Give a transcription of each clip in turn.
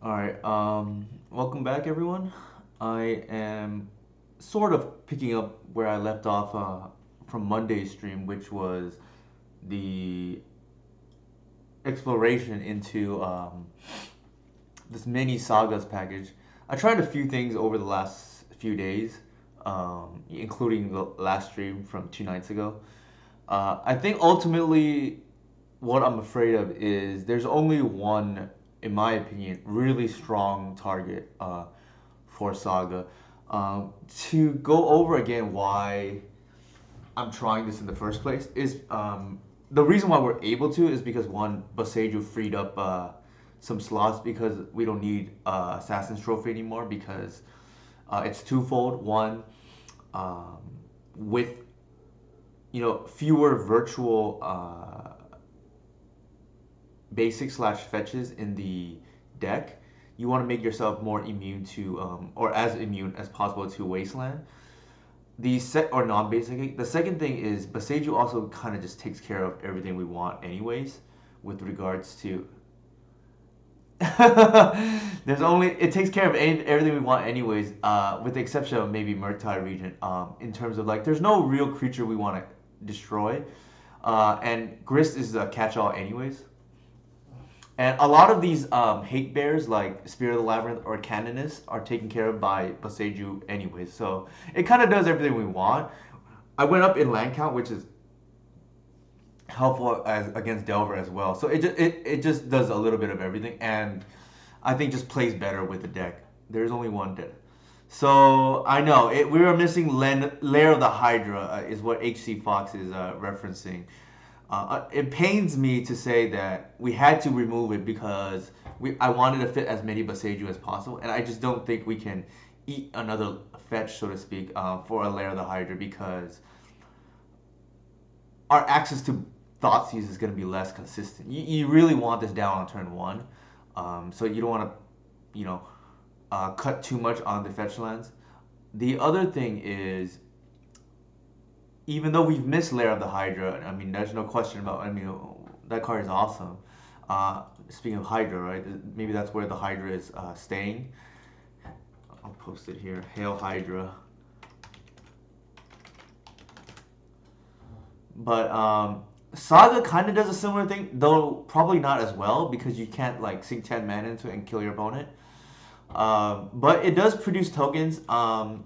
All right. Welcome back, everyone. I am sort of picking up where I left off from Monday's stream, which was the exploration into this mini sagas package. I tried a few things over the last few days, including the last stream from 2 nights ago. I think ultimately what I'm afraid of is there's only one, in my opinion, really strong target for Saga. To go over again why I'm trying this in the first place is the reason why we're able to is because one, Boseiju freed up some slots because we don't need Assassin's Trophy anymore because it's twofold. One, um, with fewer virtual basic slash fetches in the deck, you want to make yourself more immune to, or as immune as possible to Wasteland. The set or non-basic. The second thing is Boseiju also kind of just takes care of everything we want, anyways, with regards to. There's only it takes care of everything we want, anyways, with the exception of maybe Murtai region. In terms of like, there's no real creature we want to destroy, and Grist is a catch-all, anyways. And a lot of these hate bears, like Spirit of the Labyrinth or Canonist, are taken care of by Boseiju anyways. So it kind of does everything we want. I went up in land count, which is helpful as against Delver as well. So it just does a little bit of everything, and I think just plays better with the deck. There's only one deck. So I know we were missing Lair of the Hydra is what HC Fox is referencing. It pains me to say that we had to remove it because I wanted to fit as many Boseiju as possible, and I just don't think we can eat another fetch, so to speak, for a Lair of the Hydra because our access to Thoughtseize is going to be less consistent. You really want this down on turn one, so you don't want to, cut too much on the fetch lands. The other thing is, even though we've missed Lair of the Hydra, I mean, there's no question about. I mean, that card is awesome. Speaking of Hydra, right? Maybe that's where the Hydra is staying. I'll post it here. Hail Hydra. But Saga kind of does a similar thing, though probably not as well because you can't like sink 10 mana into it and kill your opponent. But it does produce tokens,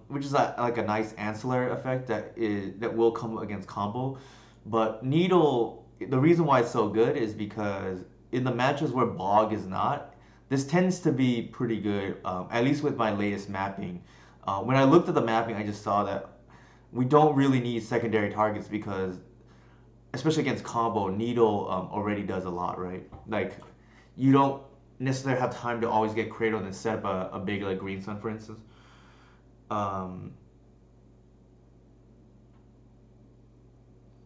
which is like a nice ancillary effect that will come against combo. But Needle, the reason why it's so good is because in the matches where Bog is not, this tends to be pretty good. At least with my latest mapping. When I looked at the mapping, I just saw that we don't really need secondary targets because especially against combo, Needle already does a lot, right? Like, you don't necessarily have time to always get Cradle and set up a big like Green Sun, for instance. Um,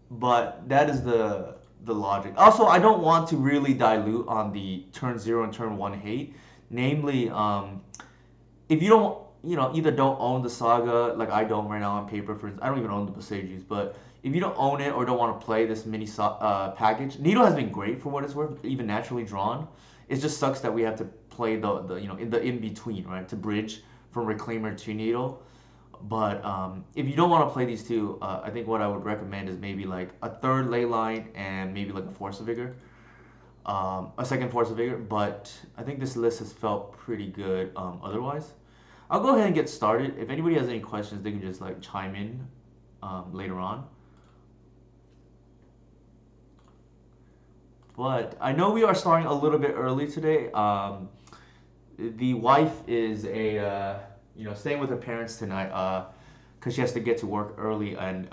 but that is the logic. Also, I don't want to really dilute on the turn 0 and turn 1 hate. Namely, if you don't, either don't own the Saga, like I don't right now on paper, for instance. I don't even own the Bosages, but if you don't own it or don't want to play this mini package, Needle has been great for what it's worth, even naturally drawn. It just sucks that we have to play the in the in between, right, to bridge from Reclaimer to Needle. But if you don't want to play these two, I think what I would recommend is maybe like a third ley line and maybe like a Force of Vigor, a second Force of Vigor. But I think this list has felt pretty good otherwise. I'll go ahead and get started. If anybody has any questions, they can just like chime in later on. But I know we are starting a little bit early today. The wife is staying with her parents tonight because she has to get to work early, and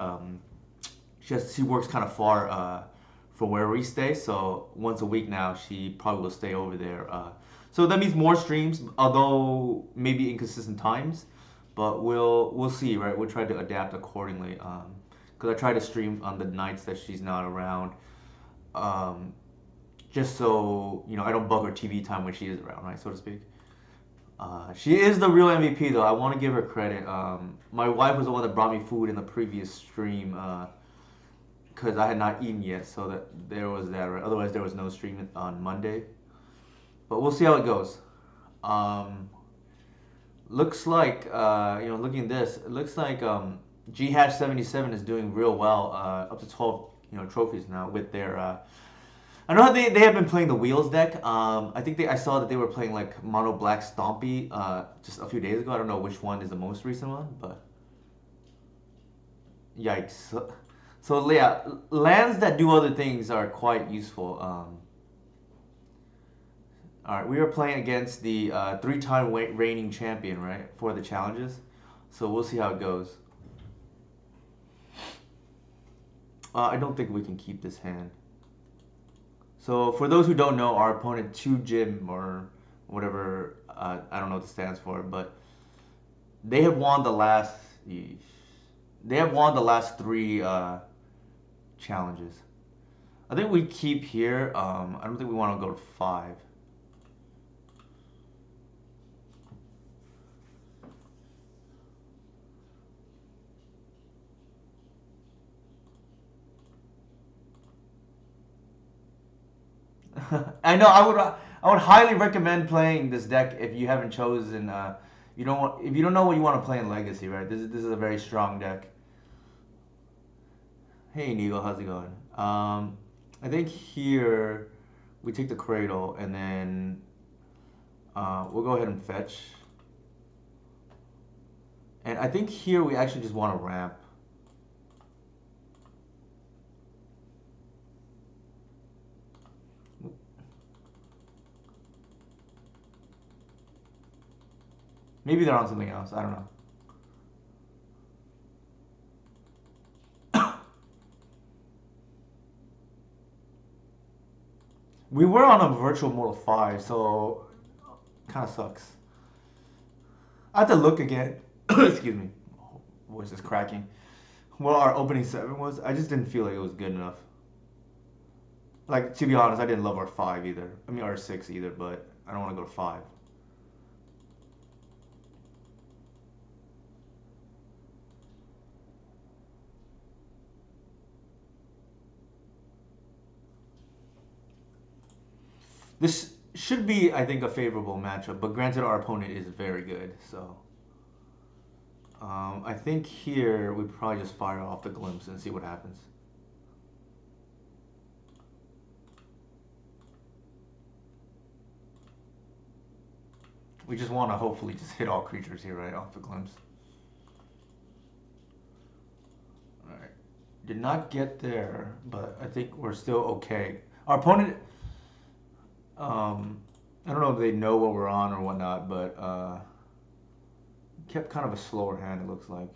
she works kind of far from where we stay. So once a week now, she probably will stay over there. So that means more streams, although maybe inconsistent times. But we'll see, right? We'll try to adapt accordingly. Because I try to stream on the nights that she's not around. Just so I don't bug her TV time when she is around, right, so to speak. She is the real MVP though. I want to give her credit. My wife was the one that brought me food in the previous stream because I had not eaten yet, so that there was that. Right? Otherwise, there was no stream on Monday. But we'll see how it goes. Looks like looking at this, it looks like G-77 is doing real well, up to 12 trophies now with their. I know they have been playing the Wheels deck. I think I saw that they were playing like Mono Black Stompy just a few days ago. I don't know which one is the most recent one, but yikes. So yeah, lands that do other things are quite useful. All right, we are playing against the three-time reigning champion, right, for the challenges. So we'll see how it goes. I don't think we can keep this hand. So for those who don't know, our opponent 2Jim or whatever, I don't know what it stands for, but they have won the last. They have won the last three challenges. I think we keep here. I don't think we want to go to 5. I know I would highly recommend playing this deck if you haven't chosen if you don't know what you want to play in Legacy, right? This is a very strong deck. Hey Neagle, how's it going? I think here we take the Cradle and then we'll go ahead and fetch. And I think here we actually just want to ramp. Maybe they're on something else. I don't know. We were on a virtual mode of 5, so kind of sucks. I have to look again. Excuse me. Voice is cracking. What our opening 7 was. I just didn't feel like it was good enough. Like, to be honest, I didn't love our 5 either. I mean, our 6 either, but I don't want to go to 5. This should be, I think, a favorable matchup, but granted, our opponent is very good, so. I think here we probably just fire off the Glimpse and see what happens. We just want to hopefully just hit all creatures here, right, off the Glimpse. Alright. Did not get there, but I think we're still okay. Our opponent, I don't know if they know what we're on or whatnot, but kept kind of a slower hand, it looks like.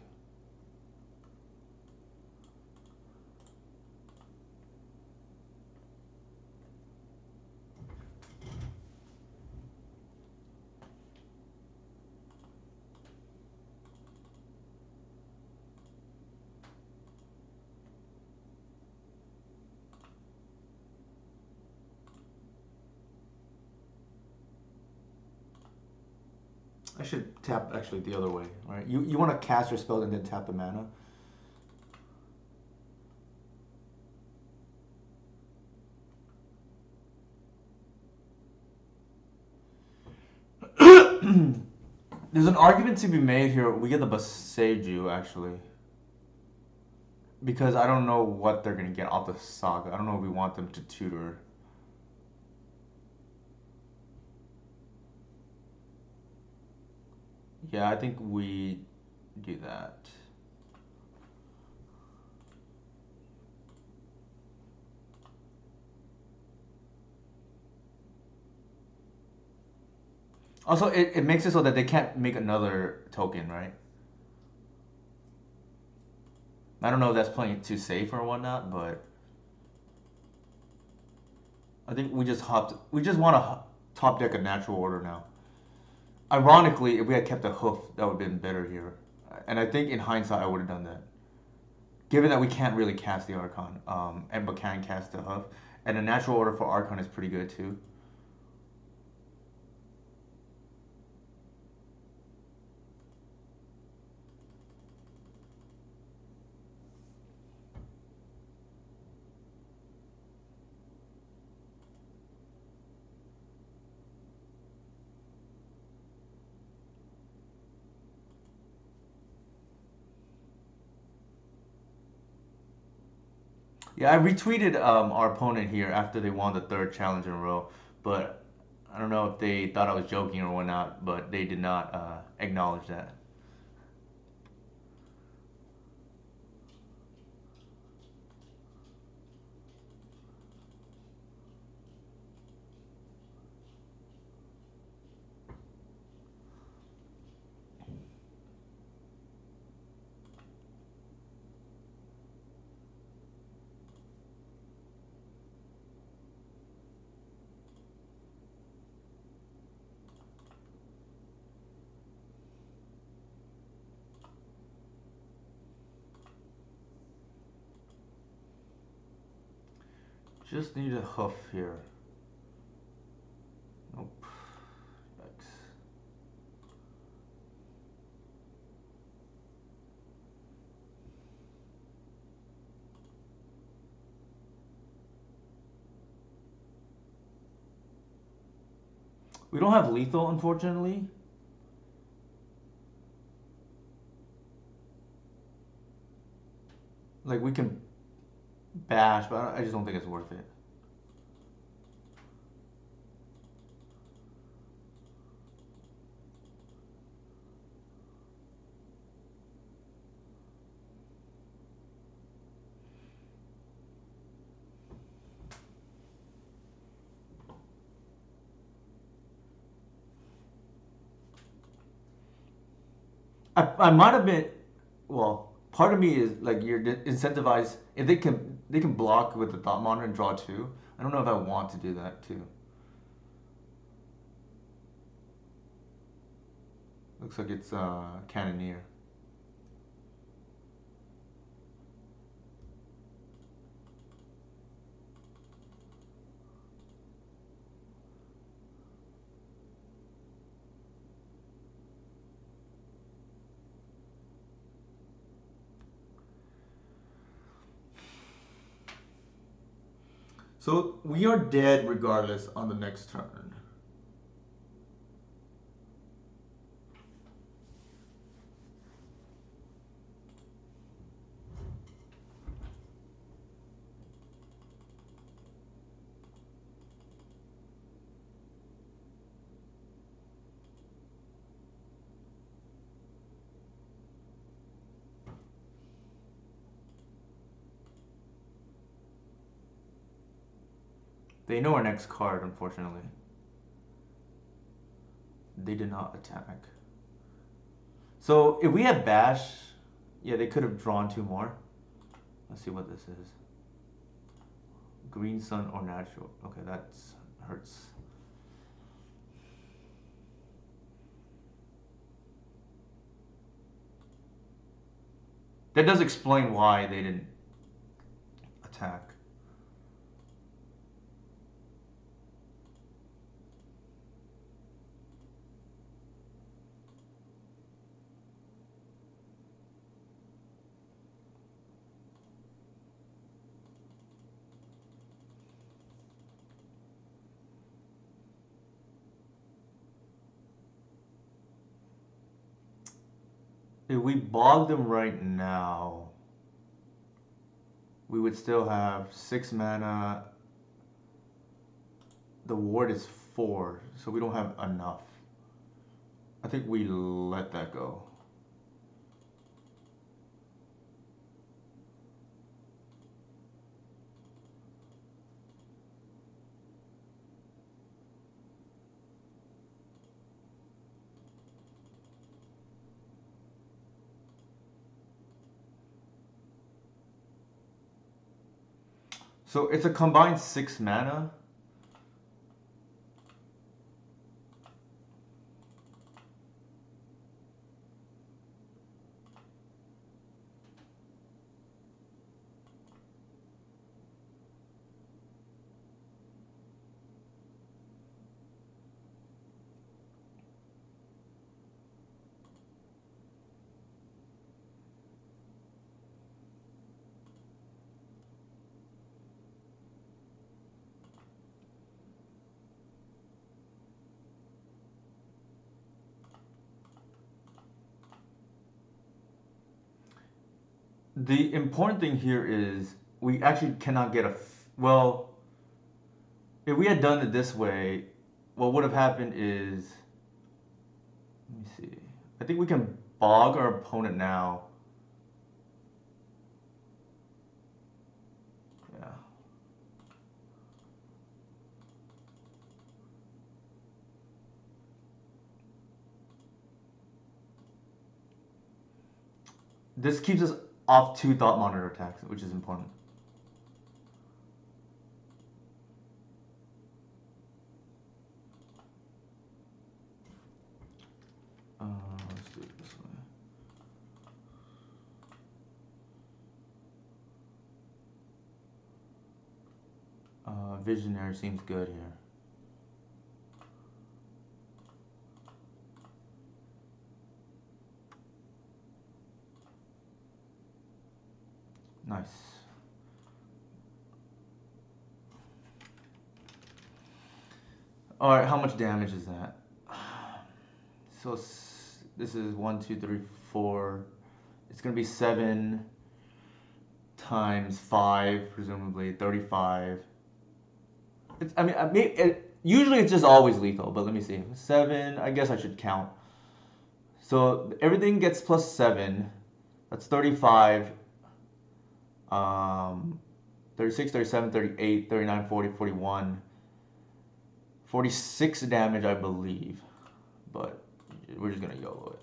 I should tap actually the other way, right? You want to cast your spell and then tap the mana. There's an argument to be made here. We get the Boseiju actually, because I don't know what they're gonna get off the saga. I don't know if we want them to tutor. Yeah, I think we do that. Also, it makes it so that they can't make another token, right? I don't know if that's playing it too safe or whatnot, but I think we just hopped. We just want to top deck a natural order now. Ironically, if we had kept a hoof, that would have been better here. And I think in hindsight, I would have done that. Given that we can't really cast the Archon, but can cast the hoof, and a natural order for Archon is pretty good too. Yeah, I retweeted our opponent here after they won the third challenge in a row, but I don't know if they thought I was joking or whatnot, but they did not acknowledge that. Just need a hoof here. Nope. Yikes. We don't have lethal, unfortunately. Like, we can bash, but I just don't think it's worth it. I might have been, well, part of me is like you're incentivized if they can block with the thought monitor and draw two. I don't know if I want to do that too. Looks like it's Cannoneer. So we are dead regardless on the next turn. They know our next card, unfortunately. They did not attack. So if we had Bash, yeah, they could have drawn two more. Let's see what this is. Green Sun or natural. Okay, that hurts. That does explain why they didn't attack. If we bog them right now, we would still have 6 mana. The ward is 4, so we don't have enough. I think we let that go. So it's a combined 6 mana. The important thing here is we actually cannot get a. Well, if we had done it this way, what would have happened is. Let me see. I think we can bog our opponent now. Yeah. This keeps us off 2 Thought Monitor attacks, which is important. Let's do it this way. Visionary seems good here. Nice. Alright, how much damage is that? So this is 1, 2, 3, 4. It's gonna be 7 times 5, presumably 35. Usually it's just always lethal, but let me see. 7, I guess I should count. So everything gets plus 7. That's 35. 36, 37, 38, 39, 40, 41. 46 damage, I believe. But we're just gonna YOLO it.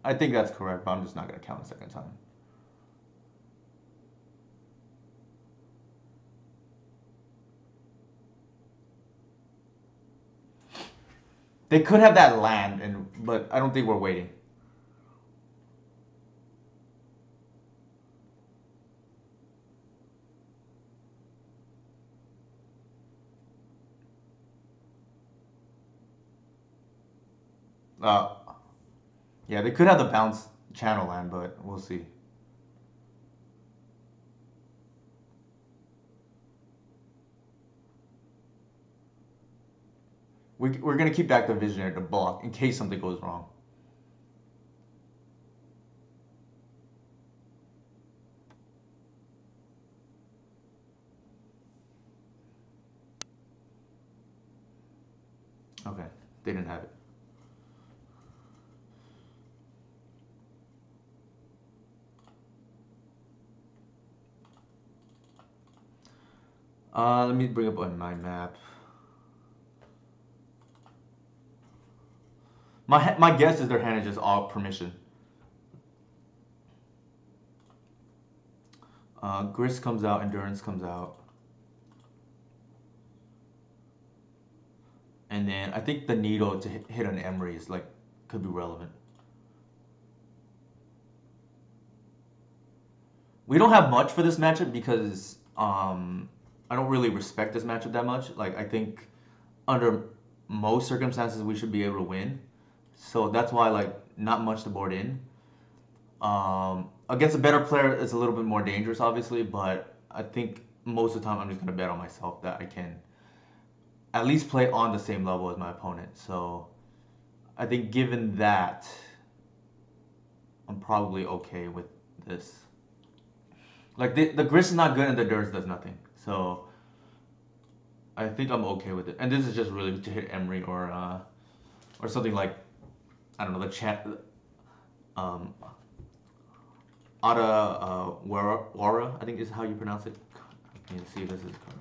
I think that's correct, but I'm just not gonna count a second time. They could have that land, but I don't think we're waiting. Yeah, they could have the bounce channel land, but we'll see. We're gonna keep back the Visionary to block in case something goes wrong. Okay, they didn't have it. Let me bring up on my map. My guess is their hand is just all permission. Grist comes out, Endurance comes out. And then I think the Needle to hit an Emery is could be relevant. We don't have much for this matchup because I don't really respect this matchup that much. I think under most circumstances we should be able to win. So that's why not much to board in. Against a better player, it's a little bit more dangerous, obviously, but I think most of the time I'm just gonna bet on myself that I can at least play on the same level as my opponent. So I think given that, I'm probably okay with this. Like the grist is not good and the dirt does nothing. So I think I'm okay with it. And this is just really to hit Emery or something like, I don't know, the chat um Ada Wara, I think is how you pronounce it. Let me see if this is correct.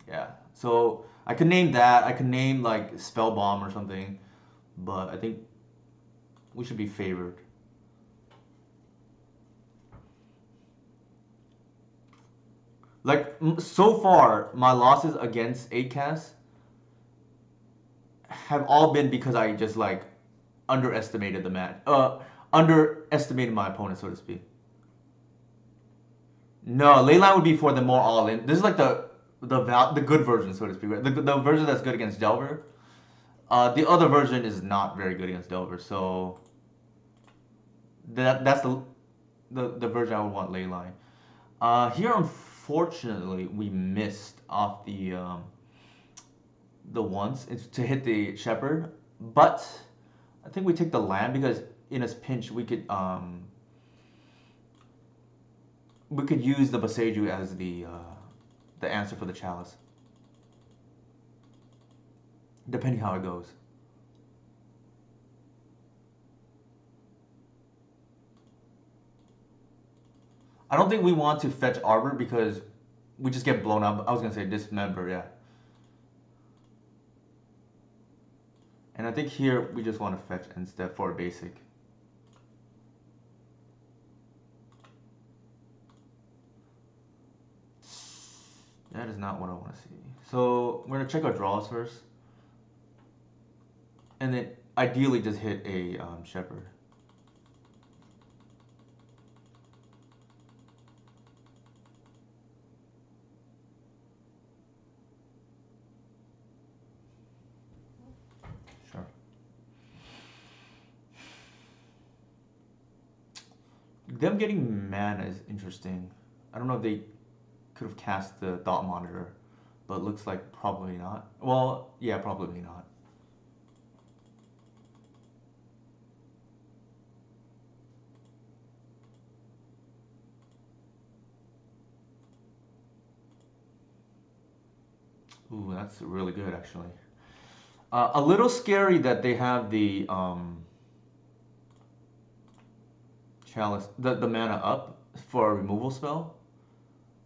Yeah. So I could name that. I could name like Spell Bomb or something, but I think we should be favored. Like so far, my losses against 8-cast have all been because I just like underestimated the match. Underestimated my opponent, so to speak. No, Leyline would be for the more all in. This is like the good version, so to speak. Right? The version that's good against Delver. The other version is not very good against Delver, so that's the version I would want Leyline. Here, unfortunately, we missed off the ones to hit the Shepherd, but I think we take the land because in a pinch we could use the Boseiju as the answer for the Chalice, depending how it goes. I don't think we want to fetch Arbor because we just get blown up. I was gonna say Dismember, yeah. And I think here we just want to fetch instead for a basic. That is not what I want to see. So we're gonna check our draws first, and then ideally just hit a Shepherd. Sure. Them getting mana is interesting. I don't know if they could have cast the Thought Monitor, but it looks like probably not. Well, yeah, probably not. Ooh, that's really good actually. A little scary that they have the Chalice, the mana up for a removal spell,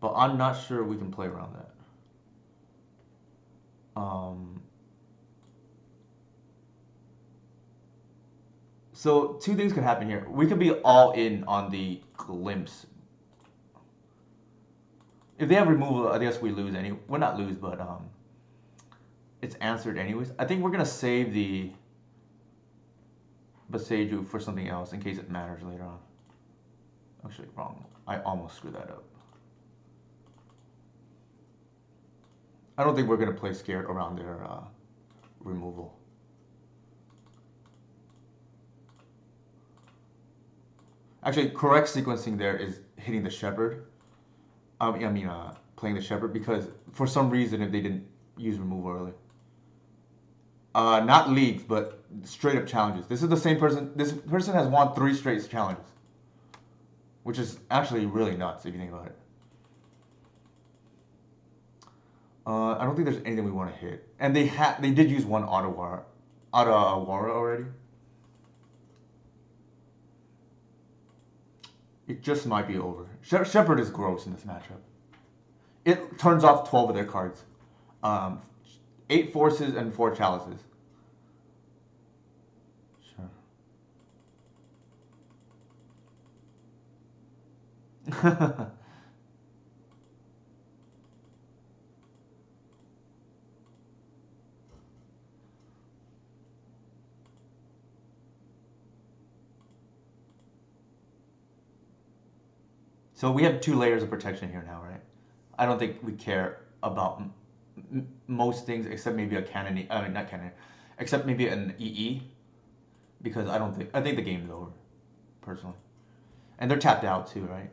but I'm not sure we can play around that. So two things could happen here. We could be all in on the Glimpse. If they have removal, I guess we lose anyway. Well, not lose, but it's answered anyways. I think we're gonna save the Boseiju for something else in case it matters later on. Actually, wrong. I almost screwed that up. I don't think we're gonna play scared around their removal. Actually, correct sequencing there is hitting the Shepherd. Playing the Shepherd because for some reason if they didn't use removal early. Not leagues, but straight up challenges. This is the same person. This person has won 3 straight challenges, which is actually really nuts if you think about it. I don't think there's anything we want to hit, and they did use one Ottawara already. It just might be over. Shepherd is gross in this matchup. It turns off 12 of their cards. 8 forces and 4 chalices. Sure. So we have 2 layers of protection here now, right? I don't think we care about most things except maybe a cannon. I mean, not cannon, except maybe an EE, because I think the game's over, personally, and they're tapped out too, right?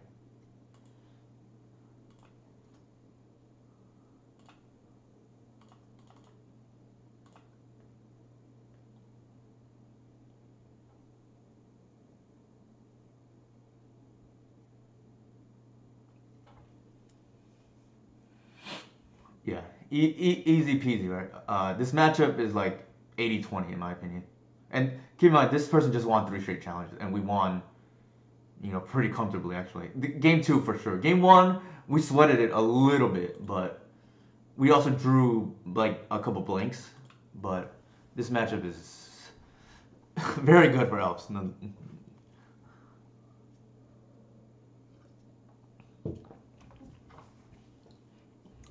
Yeah, easy peasy, right? This matchup is like 80-20 in my opinion. And keep in mind, this person just won 3 straight challenges, and we won, pretty comfortably actually. Game two for sure. Game one, we sweated it a little bit, but we also drew like a couple blanks. But this matchup is very good for Elves.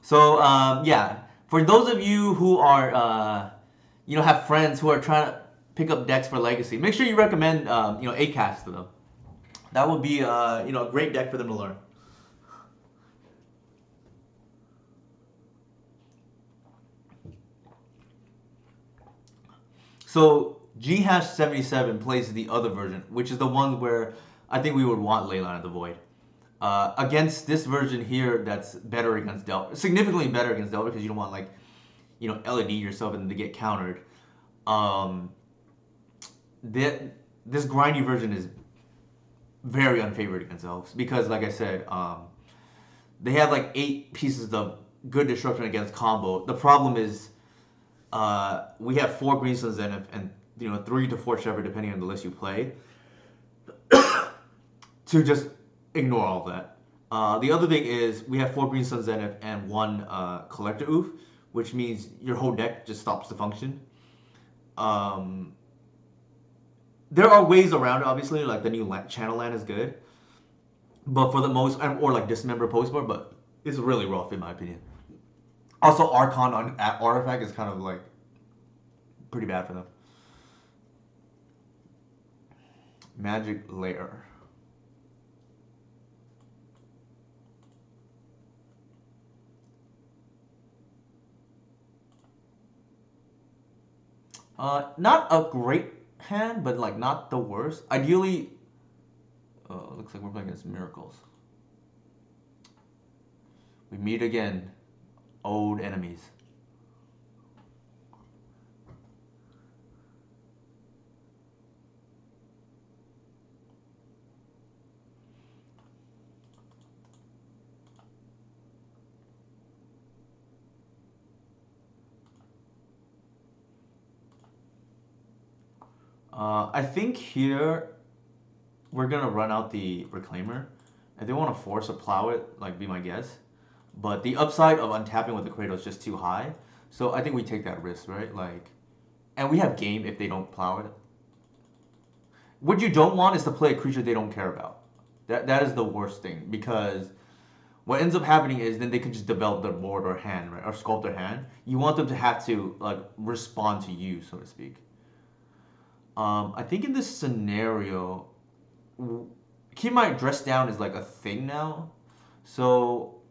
So yeah, for those of you who are have friends who are trying to pick up decks for Legacy, make sure you recommend Acast to them. That would be a great deck for them to learn. So G-77 plays the other version, which is the one where I think we would want Leyline of the Void. Against this version here, that's better against Delver, significantly better against Delver because you don't want like, LED yourself and to get countered. Um, this grindy version is very unfavored against Elves because, like I said, they have like 8 pieces of good destruction against combo. The problem is we have 4 Green Sun Zenith and 3 to 4 Shepherd depending on the list you play to just ignore all of that. The other thing is we have 4 Green Sun Zenith and 1 Collector Oof, which means your whole deck just stops to function. There are ways around it, obviously, like the new channel land is good, but for the most, or like Dismember Postboard, but it's really rough in my opinion. Also, Archon on Artifact is kind of like pretty bad for them. Magic Lair. Not a great hand, but like not the worst. Ideally, looks like we're playing against Miracles. We meet again, old enemies. I think here we're gonna run out the Reclaimer. If they want to force a plow it, like be my guess. But the upside of untapping with the Cradle is just too high. So I think we take that risk, right? Like, and we have game if they don't plow it. What you don't want is to play a creature they don't care about. That is the worst thing because what ends up happening is then they can just develop their board or hand, right, or sculpt their hand. You want them to have to like respond to you, so to speak. I think in this scenario, keep my dress down is like a thing now, so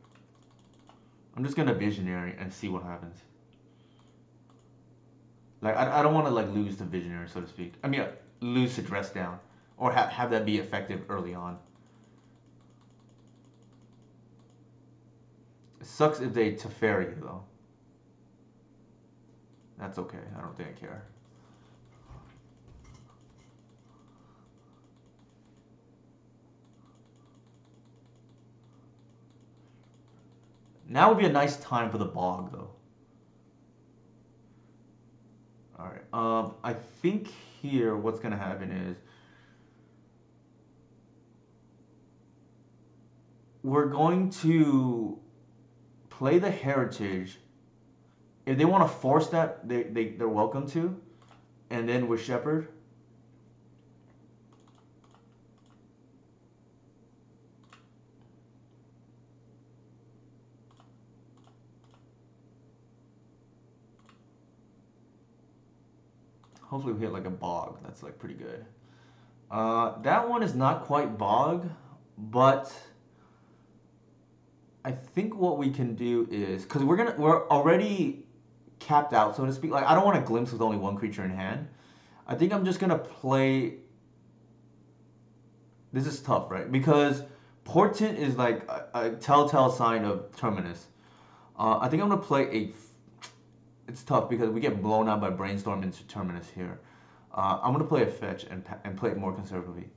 I'm just gonna visionary and see what happens. Like I don't want to like lose the visionary, so to speak. I mean, lose the dress down, or have that be effective early on. It sucks if they Teferi though. That's okay. I don't think I care. Now would be a nice time for the bog though. All right. I think here what's gonna happen is we're going to play the heritage. If they want to force that, they're welcome to. And then with Shepherd. Hopefully we hit like a bog. That's like pretty good. That one is not quite bog, but I think what we can do is because we're already capped out, so to speak. Like I don't want to glimpse with only 1 creature in hand. I think I'm just gonna play. This is tough, right? Because Portent is like a telltale sign of Terminus. I think I'm gonna play a. It's tough because we get blown out by Brainstorm into Terminus here. I'm gonna play a fetch and play it more conservatively.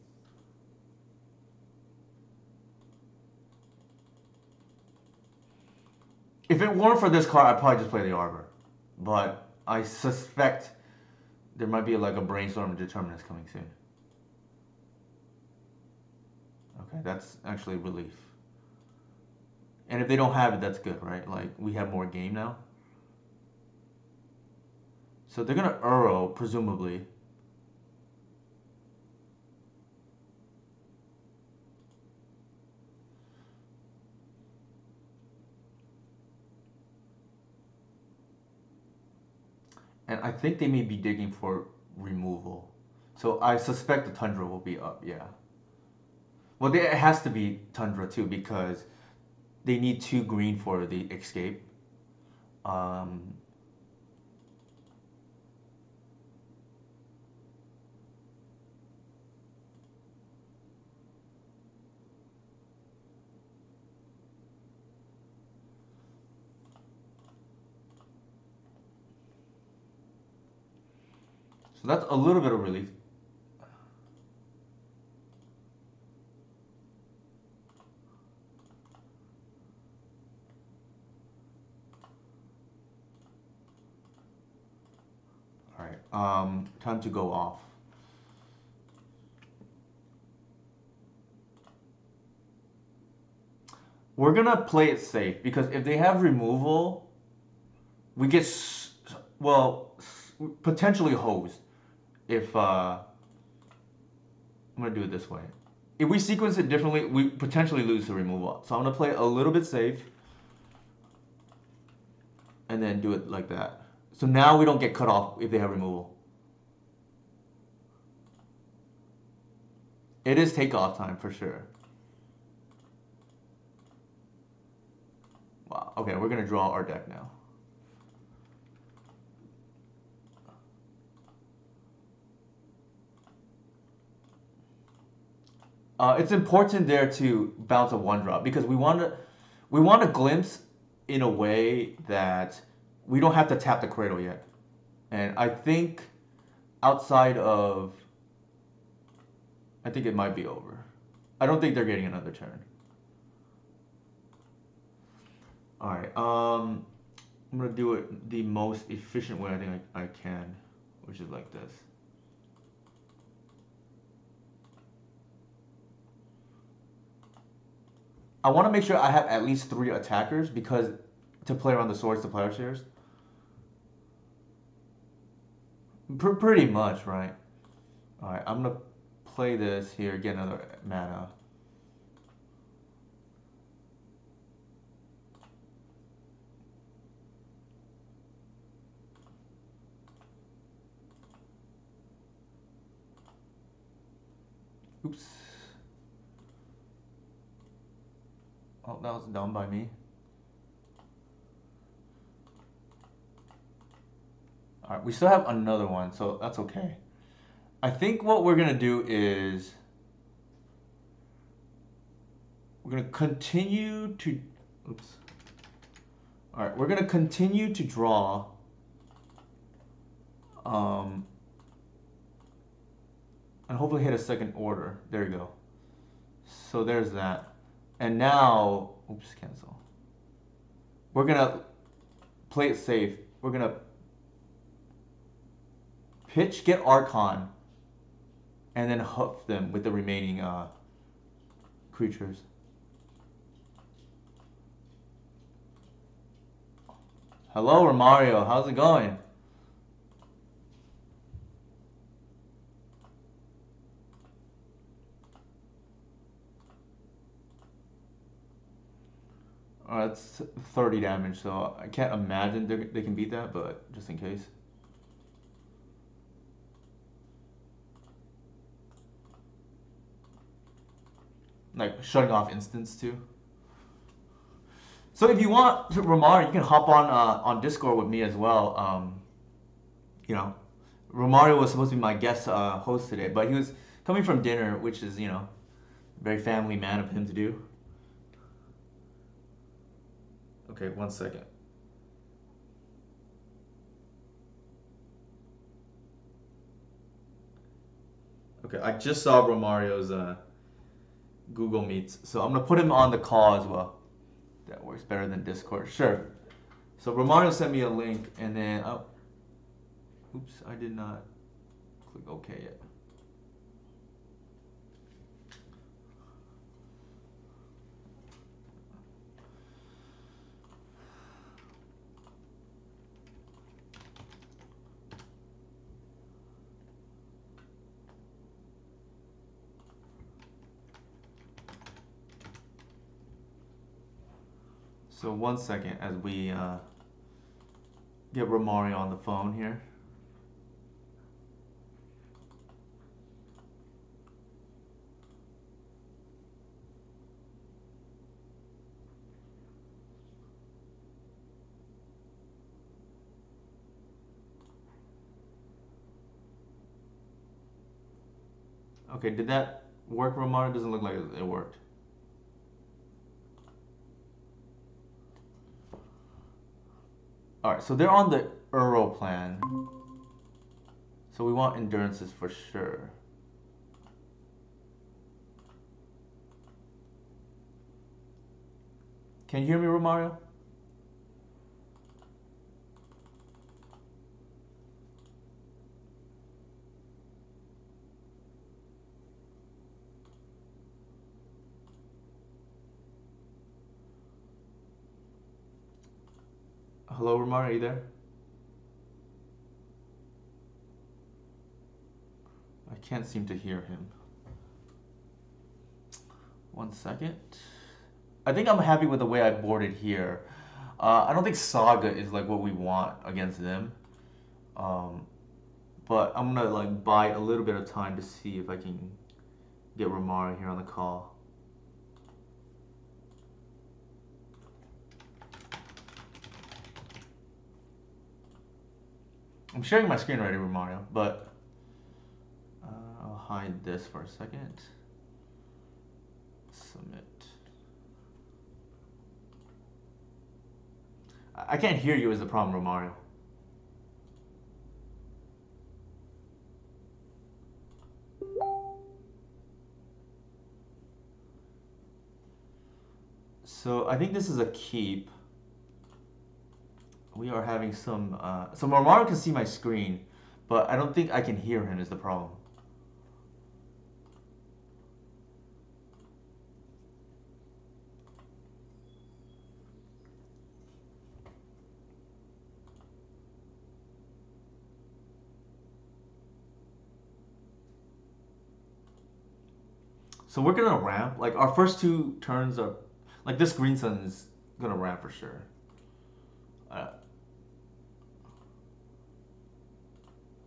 If it weren't for this card, I'd probably just play the Arbor. But I suspect there might be like a Brainstorm of Determinants coming soon. Okay, that's actually a relief. And if they don't have it, that's good, right? Like, we have more game now. So they're gonna Uro, presumably. And I think they may be digging for removal. So I suspect the Tundra will be up, yeah. Well, it has to be Tundra too because they need 2 green for the escape. Um, so that's a little bit of relief. All right, time to go off. We're gonna play it safe because if they have removal, we get potentially hosed. If I'm gonna do it this way. If we sequence it differently, we potentially lose the removal. So I'm gonna play it a little bit safe, and then do it like that. So now we don't get cut off if they have removal. It is takeoff time for sure. Wow. Okay, we're gonna draw our deck now. It's important there to bounce a 1-drop because we want a glimpse in a way that we don't have to tap the Cradle yet. And I think outside of, I think it might be over. I don't think they're getting another turn. All right. I'm gonna do it the most efficient way I think I can, which is like this. I want to make sure I have at least 3 attackers because to play around the swords to plowshares. Pretty much, right? All right, I'm gonna play this here, get another mana. Oops. Oh, that was done by me. All right, we still have another one, so that's okay. I think what we're gonna do is we're gonna continue to, oops. All right, we're gonna continue to draw. And hopefully hit a second order. There you go. So there's that. And now, oops, cancel. We're gonna play it safe. We're gonna pitch, get Archon, and then hoof them with the remaining creatures. Hello, Romario. How's it going? That's 30 damage, so I can't imagine they can beat that, but just in case. Like shutting off instants too. So if you want, Romario, you can hop on Discord with me as well. You know, Romario was supposed to be my guest host today, but he was coming from dinner, which is, you know, very family man of him to do. Okay, 1 second. Okay, I just saw Romario's Google Meets, so I'm gonna put him on the call as well. That works better than Discord. Sure. So Romario sent me a link, and then oh, oops, I did not click OK yet. So 1 second as we get Romario on the phone here. Okay, did that work, Romario? Doesn't look like it worked. All right, so they're on the Euro plan. So we want endurances for sure. Can you hear me, Romario? Hello, Romario, are you there? I can't seem to hear him. 1 second. I think I'm happy with the way I boarded here. I don't think Saga is like what we want against them. But I'm gonna like buy a little bit of time to see if I can get Romario here on the call. I'm sharing my screen already, Romario, but I'll hide this for a second. Submit. I can't hear you is the problem, Romario. So I think this is a keep. We are having some. So Romario can see my screen, but I don't think I can hear him is the problem. So we're gonna ramp. Like our first two turns are, like this green sun is gonna ramp for sure.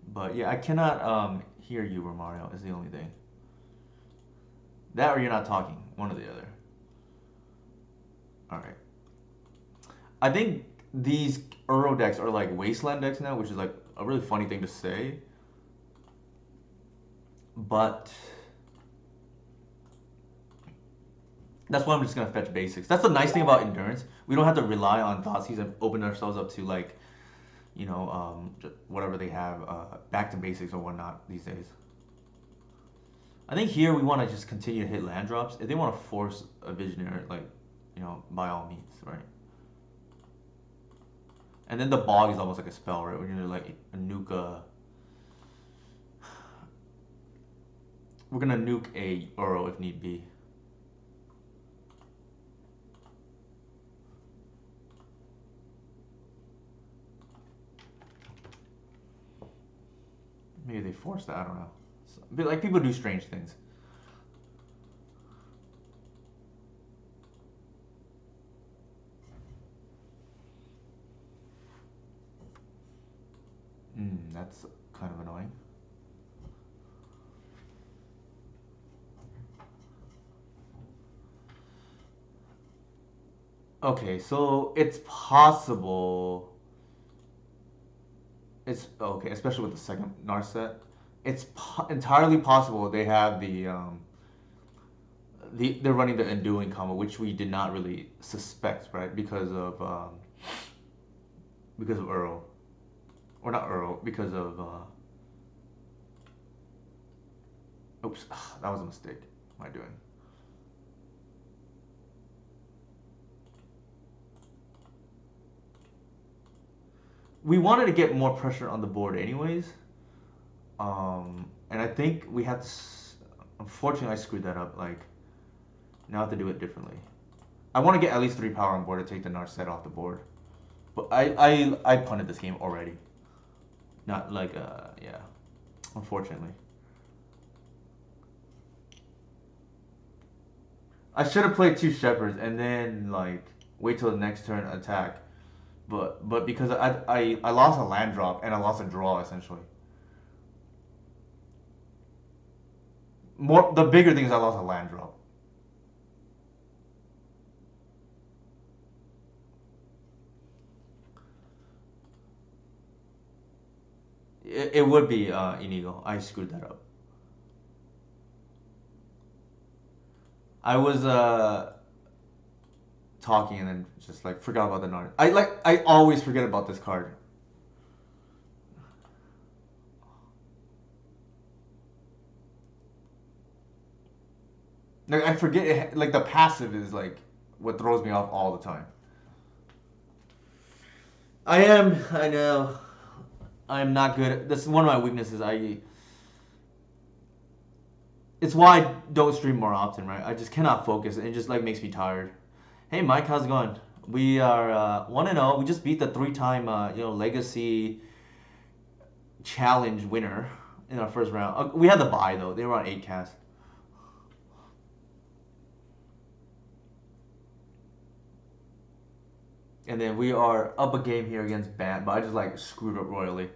But yeah, I cannot hear you, Romario. Is the only thing. That or you're not talking. One or the other. All right. I think these Euro decks are like wasteland decks now, which is like a really funny thing to say. But that's why I'm just gonna fetch basics. That's the nice thing about endurance. We don't have to rely on Thoughtseize and open ourselves up to like, you know, whatever they have, back to basics or whatnot these days. I think here we want to just continue to hit land drops. If they want to force a visionary, like, you know, by all means, right? And then the bog is almost like a spell, right? We're gonna like nuke. We're gonna nuke a Uro if need be. Maybe they forced that. I don't know. But like people do strange things. That's kind of annoying. Okay, so it's possible. It's okay, especially with the second Narset. It's entirely possible they have they're running the Enduing combo, which we did not really suspect, right? Because of Earl, or not Earl, because of oops, that was a mistake. What am I doing? we wanted to get more pressure on the board anyways. And I think we had to. Unfortunately, I screwed that up. Like now I have to do it differently. I want to get at least 3 power on board to take the Narset off the board. But I punted this game already. Not like yeah. Unfortunately. I should have played 2 shepherds and then like wait till the next turn attack. But because I lost a land drop and I lost a draw essentially. More the bigger thing is I lost a land drop. It would be Inigo. I screwed that up. I was talking and then just like forgot about the Nard. I always forget about this card. Like I forget it, like the passive is like what throws me off all the time. I know. I am not good. That's one of my weaknesses. It's why I don't stream more often, right? I just cannot focus. It just like makes me tired. Hey Mike, how's it going? We are 1-0. We just beat the 3-time Legacy Challenge winner in our first round. We had the bye though. They were on 8 cast. And then we are up a game here against Bam, but I just like screwed up royally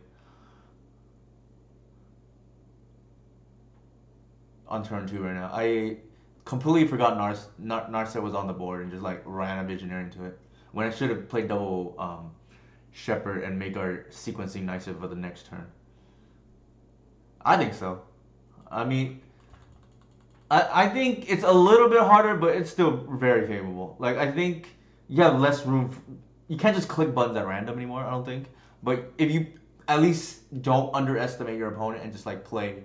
on turn 2 right now. I completely forgot Narset was on the board and just like ran a Visionary into it. When I should have played double Shepherd and make our sequencing nicer for the next turn. I think so. I mean, I think it's a little bit harder, but it's still very favorable. Like I think you have less room. You can't just click buttons at random anymore. I don't think. But if you at least don't underestimate your opponent and just like play,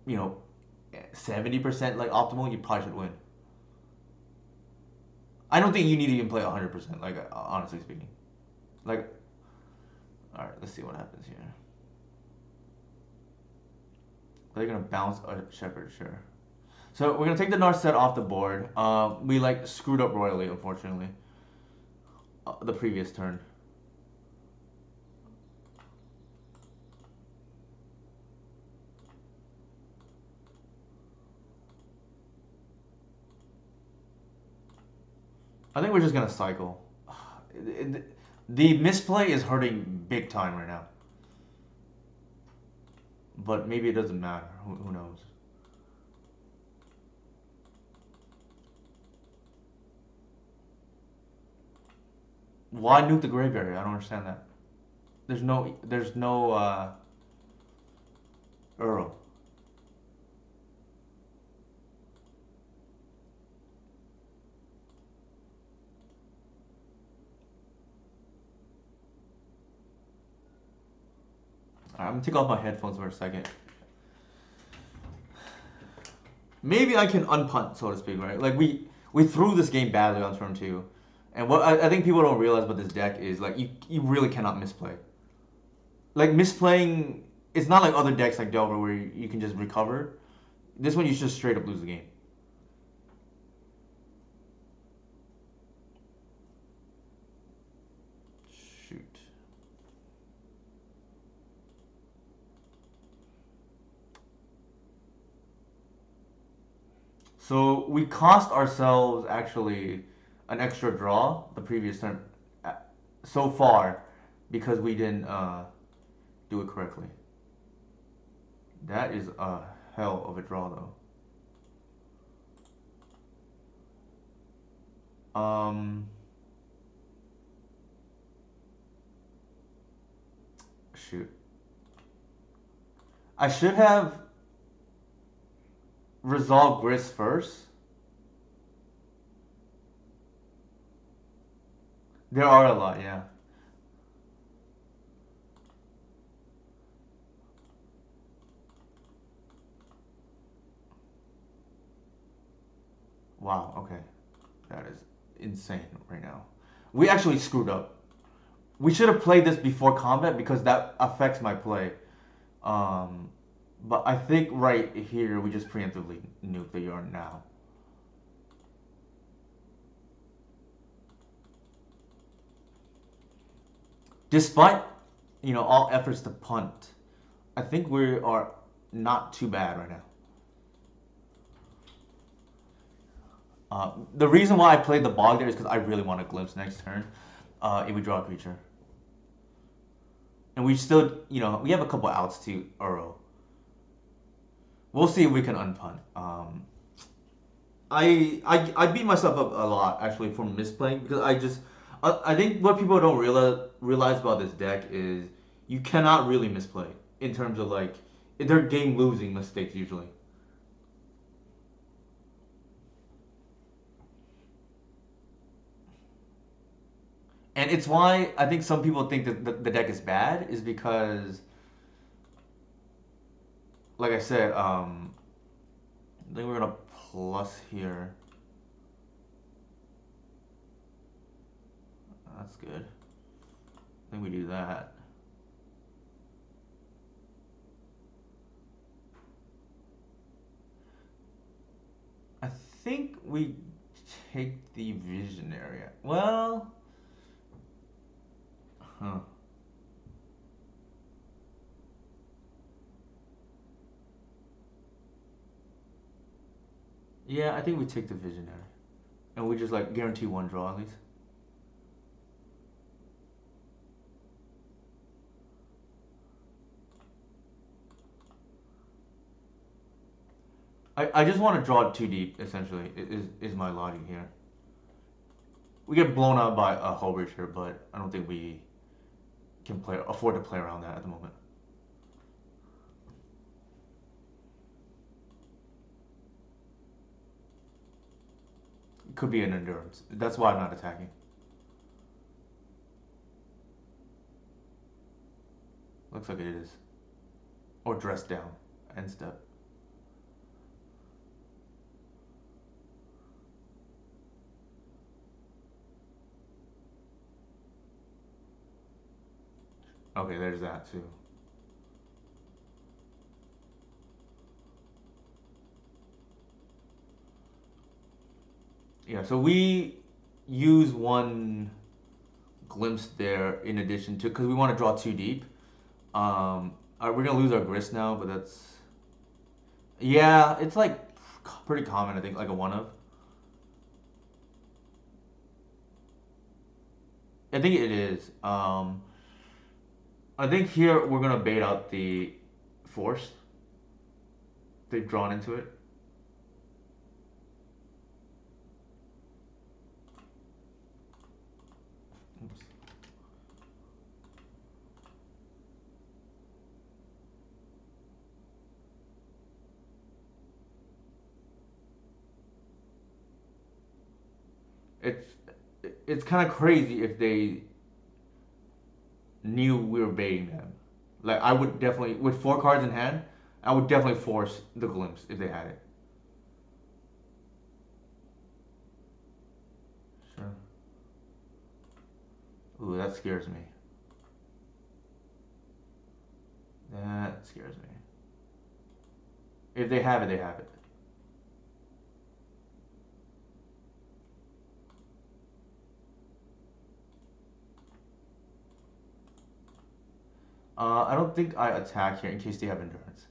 you know, 70% like optimal, you probably should win. I don't think you need to even play 100%. Like honestly speaking, like all right, let's see what happens here. They're gonna bounce a Shepherd, sure. So we're gonna take the Narset off the board. We like screwed up royally, unfortunately. The previous turn. I think we're just gonna cycle. The misplay is hurting big time right now. But maybe it doesn't matter. Who knows? Why nuke the graveyard? I don't understand that. There's no Earl. I'm gonna take off my headphones for a second. Maybe I can unpunt, so to speak, right? Like we threw this game badly on turn 2. And what I think people don't realize about this deck is like you really cannot misplay. Like misplaying, it's not like other decks like Delver where you can just recover. This one you just straight up lose the game. Shoot. So we cost ourselves actually an extra draw the previous turn so far because we didn't do it correctly. That is a hell of a draw though. Shoot. I should have resolved Grist first. There are a lot, yeah. Wow, okay. That is insane right now. We actually screwed up. We should have played this before combat because that affects my play. Um, but I think right here we just preemptively nuke the yarn now. Despite all efforts to punt, I think we are not too bad right now. The reason why I played the bog there is because I really want to glimpse next turn. If we draw a creature, and we still, we have a couple outs to Uro. We'll see if we can unpunt. I beat myself up a lot actually for misplaying because I think what people don't realize about this deck is you cannot really misplay in terms of like they're game losing mistakes usually. And it's why I think some people think that the deck is bad is because, like I said, I think we're gonna plus here. That's good. I think we do that. I think we take the visionary. Well, huh. Yeah, I think we take the visionary. And we just like guarantee one draw at least. I just want to draw it too deep, essentially, is my logic here. We get blown out by a hull breach here, but I don't think we can afford to play around that at the moment. It could be an endurance. That's why I'm not attacking. Looks like it is. Or dress down. End step. Okay, there's that too. Yeah, so we use one glimpse there in addition to because we want to draw too deep. We're gonna lose our grist now, but that's yeah, it's like pretty common. I think like a one of. I think it is. I think here we're gonna bait out the force. They've drawn into it. Oops. It's it's kind of crazy if they knew we were baiting them. Like I would definitely with four cards in hand, I would definitely force the glimpse if they had it. Sure. Ooh, that scares me. That scares me. If they have it, they have it. I don't think I attack here in case they have endurance.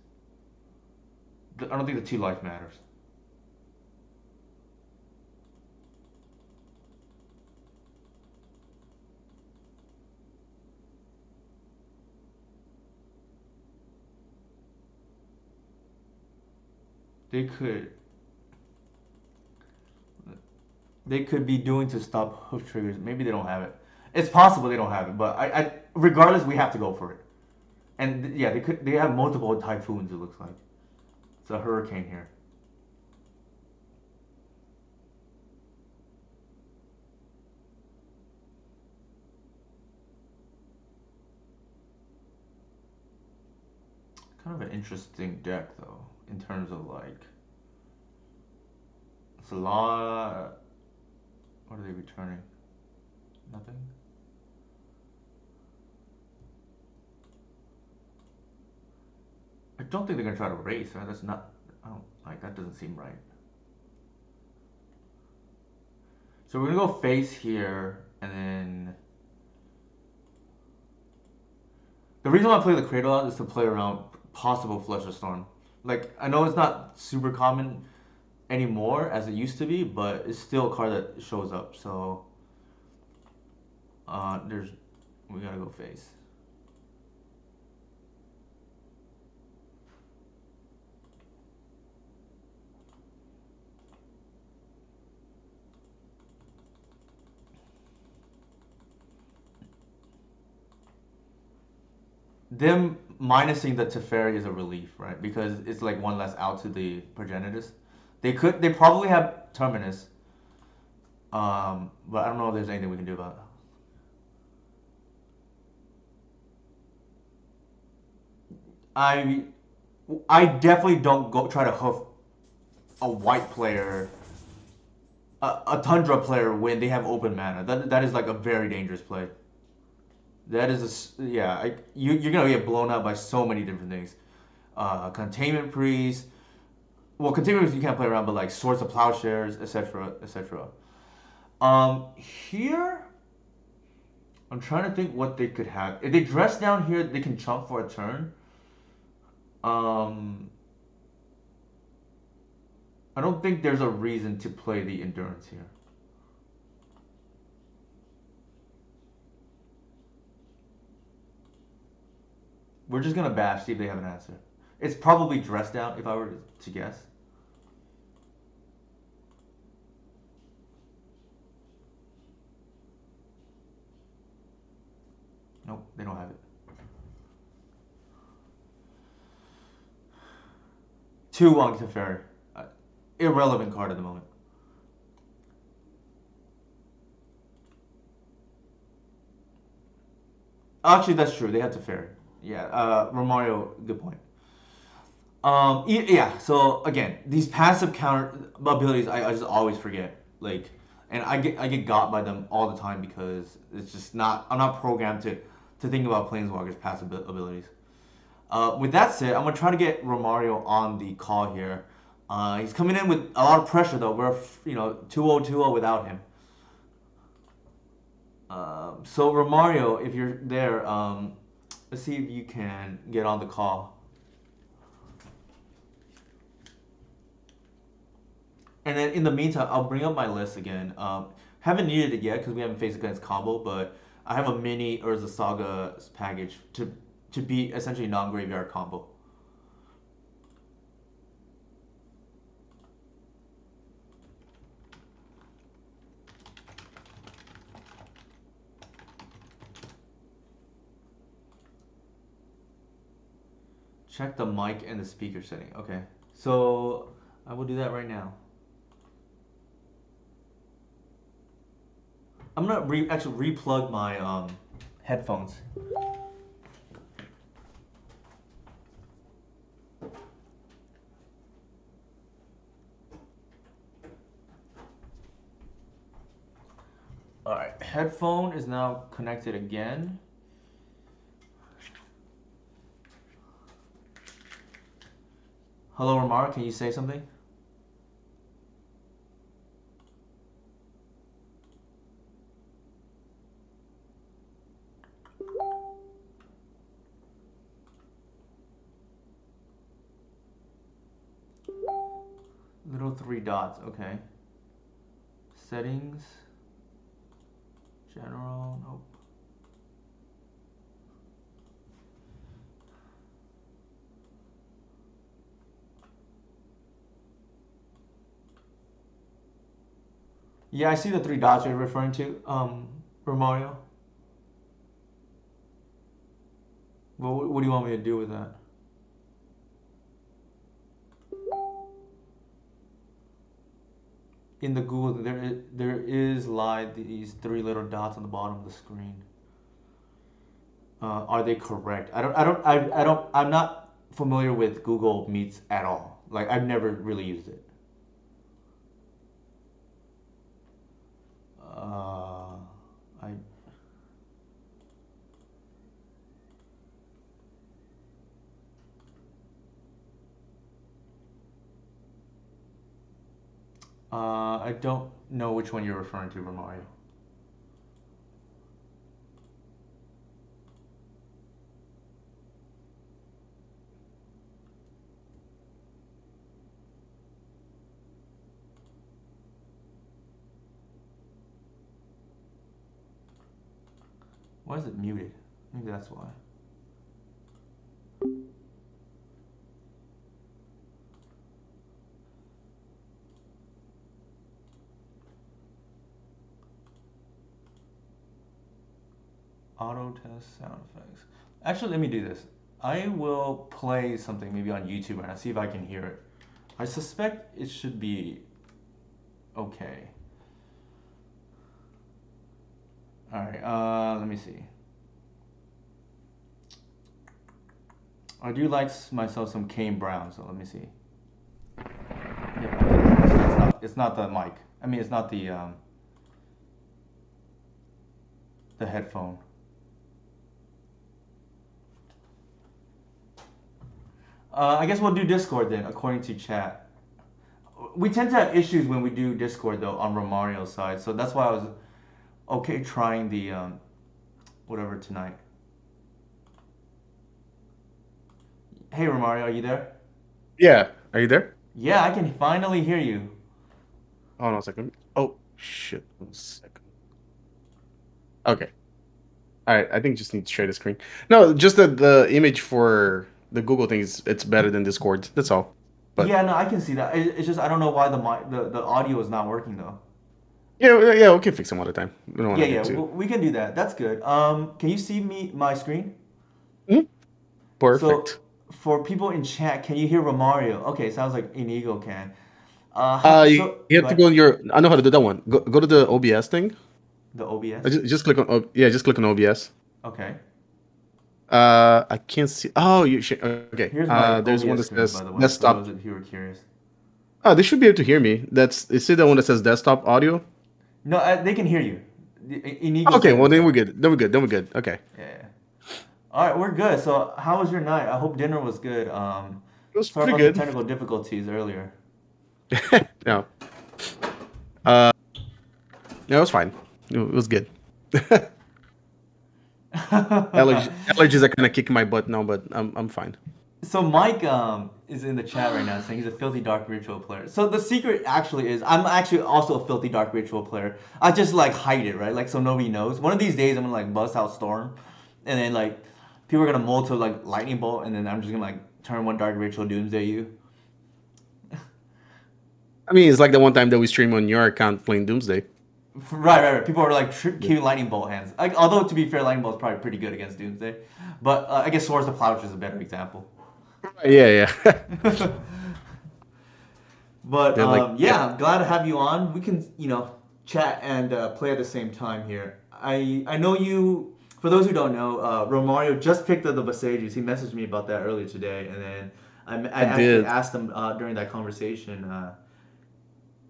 I don't think the two life matters. They could they could be doing to stop hoof triggers. Maybe they don't have it. It's possible they don't have it, but regardless, we have to go for it. And yeah, they have multiple typhoons. It looks like it's a hurricane here. Kind of an interesting deck though, in terms of like it's a lot. What are they returning? Nothing. don't think they're gonna try to race, right? That's not. I don't like that. Doesn't seem right. So we're gonna go face here, and then the reason why I play the Cradle out is to play around possible Flush of Storm. Like I know it's not super common anymore as it used to be, but it's still a card that shows up. So there's we gotta go face. Them minusing the Teferi is a relief, right? Because it's like one less out to the Progenitus. They probably have Terminus, but I don't know if there's anything we can do about it. I definitely don't go try to hoof a white player, a Tundra player when they have open mana. That is like a very dangerous play. That is yeah. You're gonna get blown out by so many different things. Containment Priest. Well, Containment Priest you can't play around, but like Swords of Plowshares, etc., etc. Here I'm trying to think what they could have. If they dress down here, they can chump for a turn. Um, I don't think there's a reason to play the Endurance here. We're just gonna bash, see if they have an answer. It's probably dressed down, if I were to guess. Nope, they don't have it. Two on Teferi. Irrelevant card at the moment. Actually, that's true. They have Teferi. Yeah, Romario, good point. Yeah. So again, these passive counter abilities, I just always forget. Like, and I get got by them all the time because it's just not. I'm not programmed to think about Planeswalker's passive abilities. With that said, I'm gonna try to get Romario on the call here. He's coming in with a lot of pressure though. We're 2-0 without him. So Romario, if you're there, let's see if you can get on the call. And then in the meantime, I'll bring up my list again. Haven't needed it yet because we haven't faced against combo, but I have a mini Urza Saga package to be essentially non-graveyard combo. Check the mic and the speaker setting. Okay, so I will do that right now. I'm gonna actually replug my headphones. All right, headphone is now connected again. Hello, Ramar. Can you say something? Little three dots. Okay. Settings. General. Nope. Yeah, I see the three dots you're referring to, Romario. Well, what do you want me to do with that? In the Google, there is live these three little dots on the bottom of the screen. Are they correct? I'm not familiar with Google Meets at all. Like I've never really used it. I I don't know which one you're referring to, Romario. Why is it muted? Maybe that's why. Auto test sound effects. Actually, let me do this. I will play something maybe on YouTube and I'll see if I can hear it. I suspect it should be okay. All right. Let me see. I do like myself some Kane Brown, so let me see. Yeah, okay. So it's not the mic. I mean, it's not the headphone. I guess we'll do Discord then, according to chat. We tend to have issues when we do Discord though on Romario's side, so that's why I was okay trying the whatever tonight. Hey Romario, are you there? Yeah, are you there? Yeah, I can finally hear you. Hold on a second. Oh shit! 1 second. Okay. All right. I think just need to share the screen. No, just that the image for the Google thing is it's better than Discord. That's all. But Yeah, no, I can see that. It's just I don't know why the audio is not working though. yeah, we can fix some other time. We don't want Yeah, to yeah, get too. we can do that. That's good. Can you see my screen? Mhm. So Perfect. for people in chat, can you hear Romario? Okay, sounds like Inigo can. So You go have to ahead. go in your. I know how to do that one. Go to the OBS thing. The OBS. Just click on. Yeah, just click on OBS. Okay. I can't see. Oh, you should. Okay. Here's my There's one OBS that screen, by says the way, for those desktop. of you who are curious. Oh, they should be able to hear me. That's. Is it the one that says desktop audio? No, they can hear you. Inigo Okay, said well then we're himself. good. Then we're good. Then we're good. Okay. Yeah. All right, we're good. So, how was your night? I hope dinner was good. It was Sorry pretty about the good. technical difficulties earlier. No. Uh, yeah, it was fine. It was good. Allergies are kind of kicking my butt now, but I'm fine. So Mike is in the chat right now saying he's a filthy dark ritual player. So the secret actually is I'm actually also a filthy dark ritual player. I just like hide it, right? Like so nobody knows. One of these days I'm gonna like bust out storm, and then like people are gonna mold to like lightning bolt, and then I'm just gonna like turn one dark ritual doomsday you. I mean, it's like the one time that we streamed on your account playing Doomsday. Right. People are like Yeah. keeping lightning bolt hands. Like although to be fair, lightning bolt's probably pretty good against doomsday, but I guess swords to plowage is a better example. Yeah, yeah. But They're like, yep, yeah, I'm glad to have you on. We can, chat and play at the same time here. I know you. For those who don't know, Romario just picked up the Basages. He messaged me about that earlier today, and then I I actually did. asked him during that conversation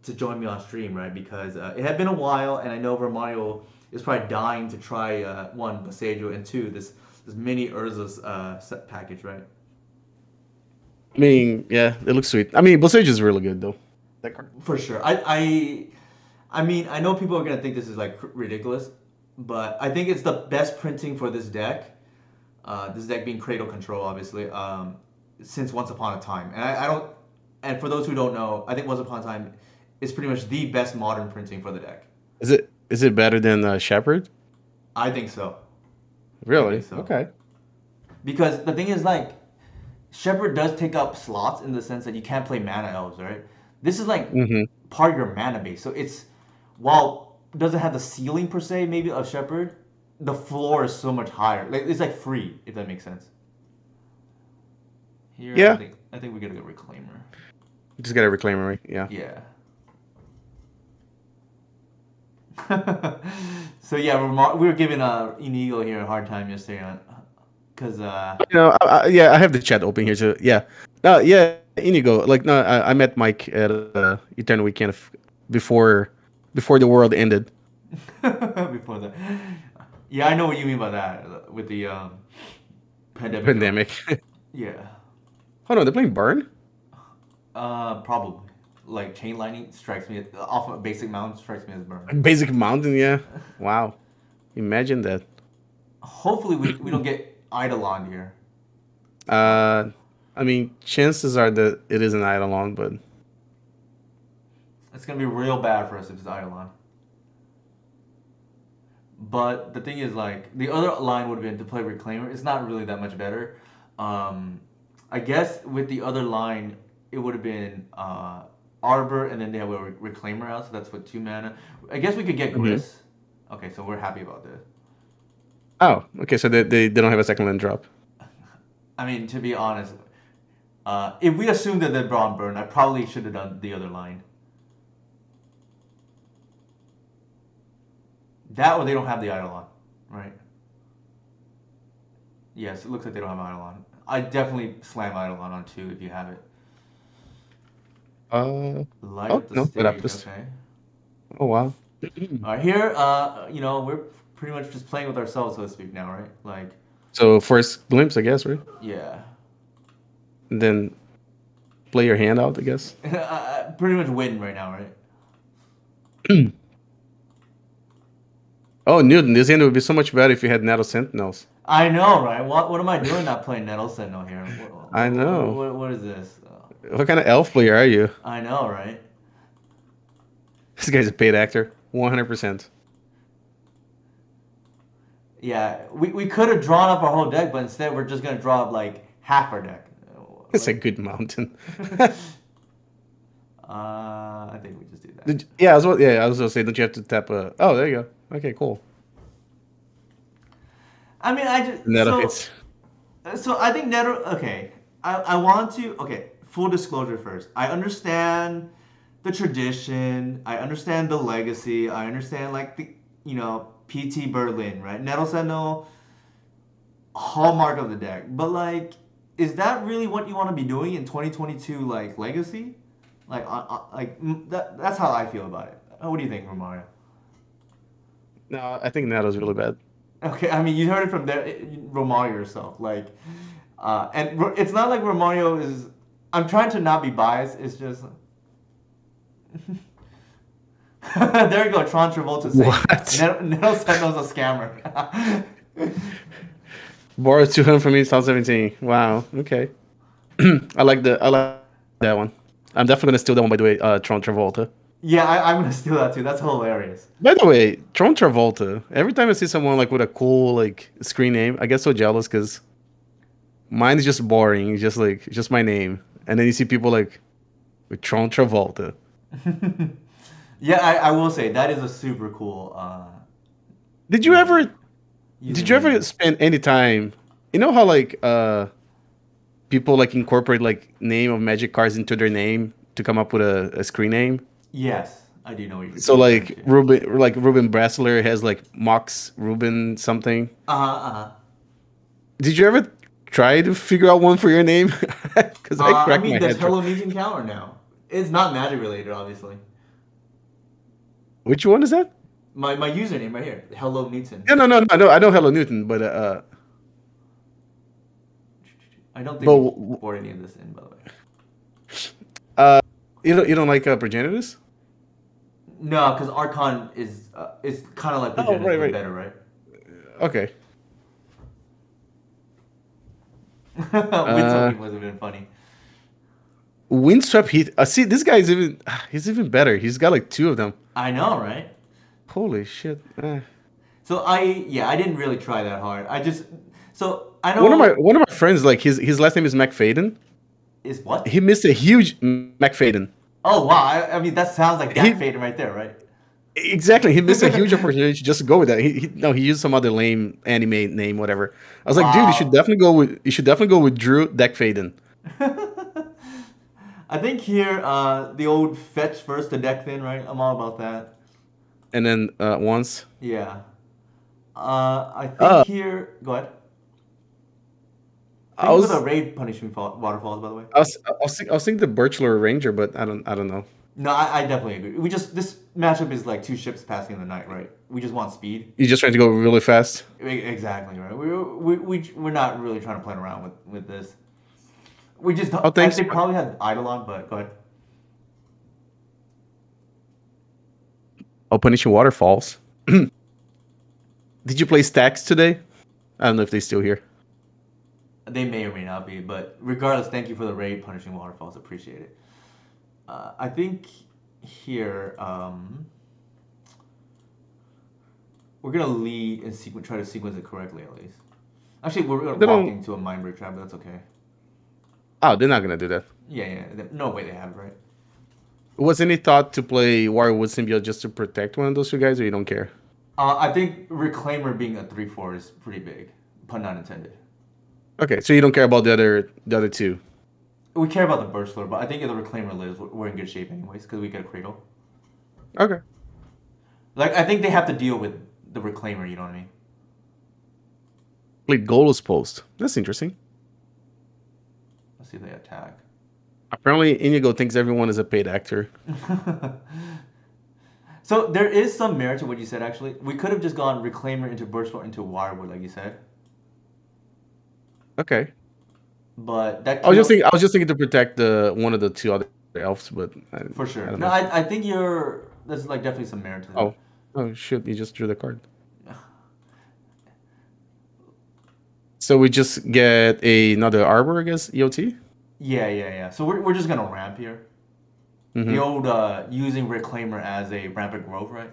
to join me on stream, right? Because it had been a while, and I know Romario is probably dying to try one Basajo and two this mini Urza's set package, right? I mean, yeah, it looks sweet. I mean, Bosage is really good though. That card. For sure. I mean, I know people are gonna think this is like ridiculous, but I think it's the best printing for this deck. This deck being Cradle Control, obviously, since Once Upon a Time. And I don't. And for those who don't know, I think Once Upon a Time is pretty much the best modern printing for the deck. Is it better than Shepherd? I think so. I think Really? so. Okay. Because the thing is, like, Shepherd does take up slots in the sense that you can't play mana elves, right? This is like Mm-hmm. part of your mana base. So it's while it doesn't have the ceiling per se, maybe of Shepherd, the floor is so much higher. Like it's like free, if that makes sense. Here, I Yeah. think I think we get a good reclaimer. Just got a reclaimer, right? Yeah. Yeah. So yeah, we were giving Inigo here a hard time yesterday on because Yeah, I have the chat open here too. Yeah. Yeah, Inigo. Like, no, I met Mike at Eternal Weekend before the world ended. before that. Yeah, I know what you mean by that with the pandemic going. Pandemic. Yeah. Hold on, they're playing Burn? Probably. like chain lightning strikes me off a basic mountain strikes me as burn. Basic mountain, yeah. Wow. Imagine that. Hopefully we don't get Eidolon here. Uh, Uh, I mean, chances are that it is an Eidolon, but it's gonna be real bad for us if it's Eidolon. But the thing is, like, the other line would have been to play Reclaimer. It's not really that much better. Um, I guess with the other line, it would have been Arbor, and then they have a Reclaimer out, so that's what 2 mana. I guess we could get Mhm. Gris. Okay, so we're happy about this. Oh, okay. So they don't have a second land drop. I mean, to be honest, if we assumed that they brought Burn, I probably should have done the other line. That or they don't have the Eidolon, right? Yes, it looks like they don't have Eidolon. I definitely slam Eidolon on 2 if you have it. Uh, Light oh up the no, stage, Adaptus. okay. Oh wow. All right, here, we're pretty much just playing with ourselves, so to speak, now, right? Like, So first glimpse, I guess, right? yeah. And then play your hand out, I guess. Pretty much win right now, right? Oh, Newton, this hand would be so much better if you had Nettle Sentinels. I know, right? What am I doing not playing Nettle Sentinel here? I know. What is this? What kind of elf player are you? I know, right? This guy's a paid actor, 100%. Yeah, we could have drawn up our whole deck, but instead we're just gonna draw up like half our deck. It's a good mountain. I think we just do that. I was gonna say, don't you have to tap a? Oh, there you go. Okay, cool. I mean, I just Nettle hits. so I think Nether. Okay, I want to. Okay, full disclosure first. I understand the tradition. I understand the legacy. I understand like the PT Berlin, right? Nettle Sentinel, hallmark of the deck. But like, is that really what you want to be doing in 2022? Like legacy, that's how I feel about it. What do you think, Romario? No, I think Nettle's really bad. Okay, I mean, you heard it from there, Romario yourself. Like, it's not like Romario is. I'm trying to not be biased. It's just. There you go, Tron Travolta saying What? Neto Sentinel's a scammer. Borrowed 200 from me in 2017. Wow. Okay. I like that one. I'm definitely gonna steal that one by the way. Tron Travolta. Yeah, I'm gonna steal that too. That's hilarious. By the way, Tron Travolta. Every time I see someone like with a cool like screen name, I get so jealous because mine is just boring. It's just my name, and then you see people like with Tron Travolta. Yeah, I will say that is a super cool Did you ever did you ever username. spend any time? You know how like people like incorporate like name of magic cards into their name to come up with a screen name. Yes, I do know what So you're referring to. Like Ruben Bressler has like Mox Ruben something. Uh-huh. Did you ever try to figure out one for your name? Because I I cracked mean, my does head. Hello Newton count or no? It's not magic related, obviously. Which one is that? My username right here, Hello Newton. Yeah, no. I know Hello Newton, but I don't think but we brought any of this in, by the way. uh, you don't like Progenitus? No, because Archon is kind of like Oh, Progenitus, but right. better, right? Okay. Wind Uh, soaking would have been funny. Windswept Heath. See, this guy is even he's even better. He's got like two of them. I know, right? Holy shit. So I didn't really try that hard. So I know One of my friends, like his last name is McFadden. is what? He missed a huge McFadden. Oh wow! I mean that sounds like Dak He Faden right there, right? exactly he missed a huge opportunity to just go with that. No, he used some other lame anime name, whatever. I was like, dude, Wow. you should definitely go with Drew Deckfaden. I think here the old fetch first the deck thin, right? I'm all about that. And then once, Yeah. I think uh, here. Go ahead. I Thank you for the was raid punishment waterfalls, by the way. I was thinking the Birchler Ranger, but I don't know. No, I definitely agree. This matchup is like two ships passing in the night, right? We just want speed. You just trying to go really fast. Exactly right. We're not really trying to play around with this. We just Oh, thanks. they probably had Eidolon, but go ahead. punishing waterfalls. Did you play stacks today? I don't know if they're still here. They may or may not be, but regardless, thank you for the raid, punishing waterfalls. Appreciate it. I think here we're gonna lead and try to sequence it correctly at least. Actually, we're gonna They walk don't. into a mind break trap, but that's okay. Oh, they're not gonna do that. Yeah, yeah. No way they have it, right? Was any thought to play Warwood Symbiote just to protect one of those two guys, or you don't care? I think Reclaimer being a 3/4 is pretty big, pun not intended. Okay, so you don't care about the other two. We care about the Burst Lord, but I think if the Reclaimer lives, we're in good shape anyways because we get a Cradle. Okay. Like I think they have to deal with the Reclaimer. You know what I mean? Played Golos Post. That's interesting. Let's see if they attack. Apparently, Inigo thinks everyone is a paid actor. So there is some merit to what you said. Actually, we could have just gone Reclaimer into Burst Lord into Wirewood, like you said. Okay. But that I was just kill thinking. I was just thinking to protect the one of the two other elves, but for I sure. don't No, know. I think there's like definitely some merit to that. Oh, oh shit! You just drew the card. So we just get another arbor, I guess. EOT. Yeah, yeah, yeah. So we're just gonna ramp here. The Mm-hmm. old using Reclaimer as a rampant growth, right?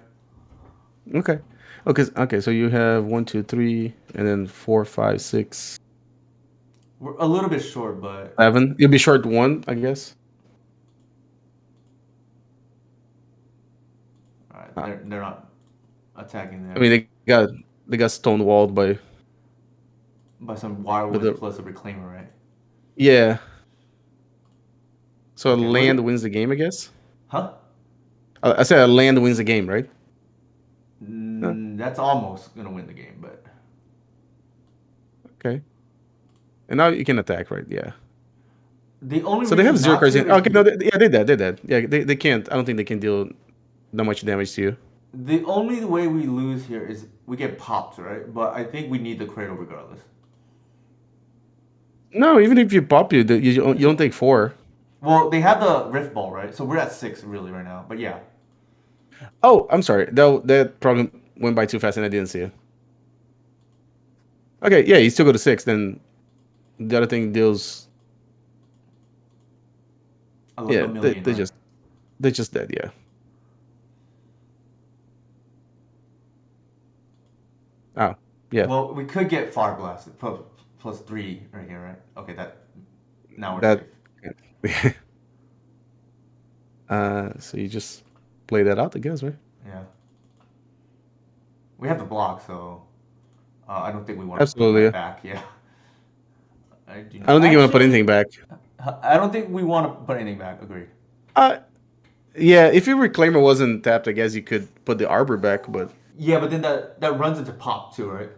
Okay. Okay. So you have 1, 2, 3, and then 4, 5, 6, We're a little bit short, but 7. You'll be short one, I guess. all right, Uh, they're not attacking I mean, there they got stonewalled by some with Wirewoods the plus a Reclaimer, right? yeah. So Okay, land wins the game, I guess. huh? I said a land wins the game, right? Huh, That's almost gonna win the game, but okay. And now you can attack, right? Yeah. the only So they have reason 0 not cards to in. is Okay, no, yeah, they did. They did. Yeah, they can't. I don't think they can deal that much damage to you. the only way we lose here is we get popped, right? But I think we need the Cradle regardless. No, even if you pop you don't take 4. Well, they have the Rift Ball, right? So we're at 6 really right now. But yeah, Oh, I'm sorry. That probably went by too fast and I didn't see it. Okay, yeah, you still go to 6. Then the other thing deals. a Yeah, million, right? they just dead. Yeah. Oh, yeah. Well, we could get Fire Blast plus 3 right here, right? Okay, that now we're safe. That. So you just play that out, I guess, right? Yeah, we have the block, so I don't think we want to put Absolutely. that Yeah. back. Yeah, I do I not. don't think you want to put anything Actually, back. I don't think we want to put anything back. Agreed. Uh, yeah. If your reclaimer wasn't tapped, I guess you could put the arbor back. But Yeah, but then that runs into pop too, right?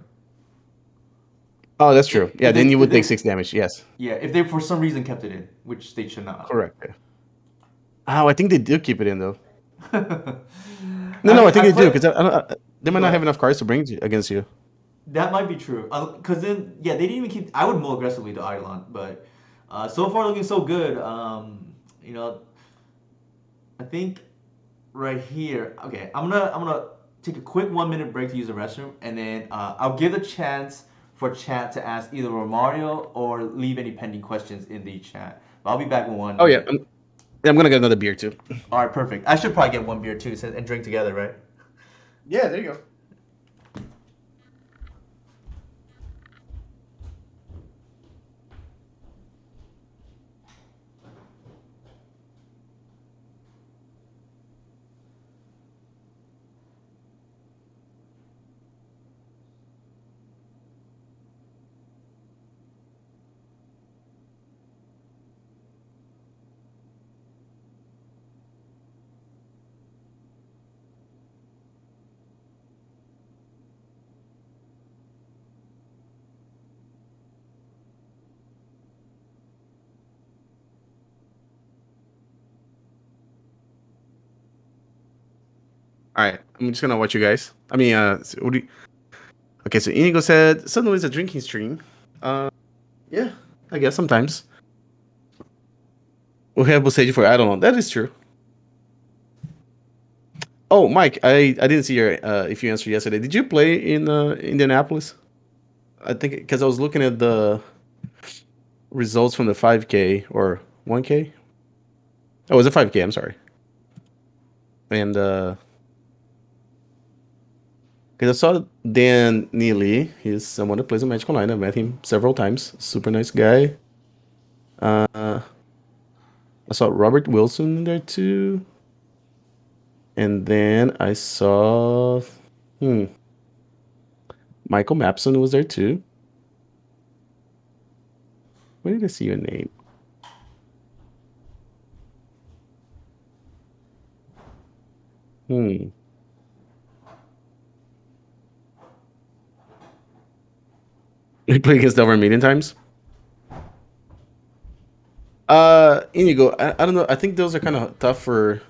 oh, that's true. Yeah, then you If would take they 6 damage. Yes, yeah, if they for some reason kept it in, which they should not. correct. Yeah. Oh, I think they do keep it in though. No, I no, I mean, think I they do play. because they might Go not have ahead. enough cards to bring against you. That might be true. Cause then yeah, they didn't even keep. I would more aggressively to Eidolon, but so far looking so good. You know, I think right here. Okay, I'm gonna take a quick 1 minute break to use the restroom, and then I'll give a chance for chat to ask either Romario or leave any pending questions in the chat. But I'll be back in one Oh yeah, minute. I'm gonna get another beer too. All right, perfect. I should probably get one beer too, and drink together, right? Yeah, there you go. All right, I'm just gonna watch you guys. I mean, what do you... Okay, so Inigo said suddenly it's a drinking stream. Yeah, I guess sometimes we have Bosage for I don't know. That is true. Oh, Mike, I didn't see your if you answered yesterday. Did you play in Indianapolis? I think because I was looking at the results from the 5K or 1K. Oh, it was a 5K. I'm sorry. And because I saw Dan Neely, he's someone that plays in Magic Online. I've met him several times. Super nice guy. Uh, I saw Robert Wilson in there too. And then I saw hmm, Michael Mapson was there too. Where did I see your name? Hmm. You played against Delver a million times? Inigo, I don't know. I think those are kind of tough for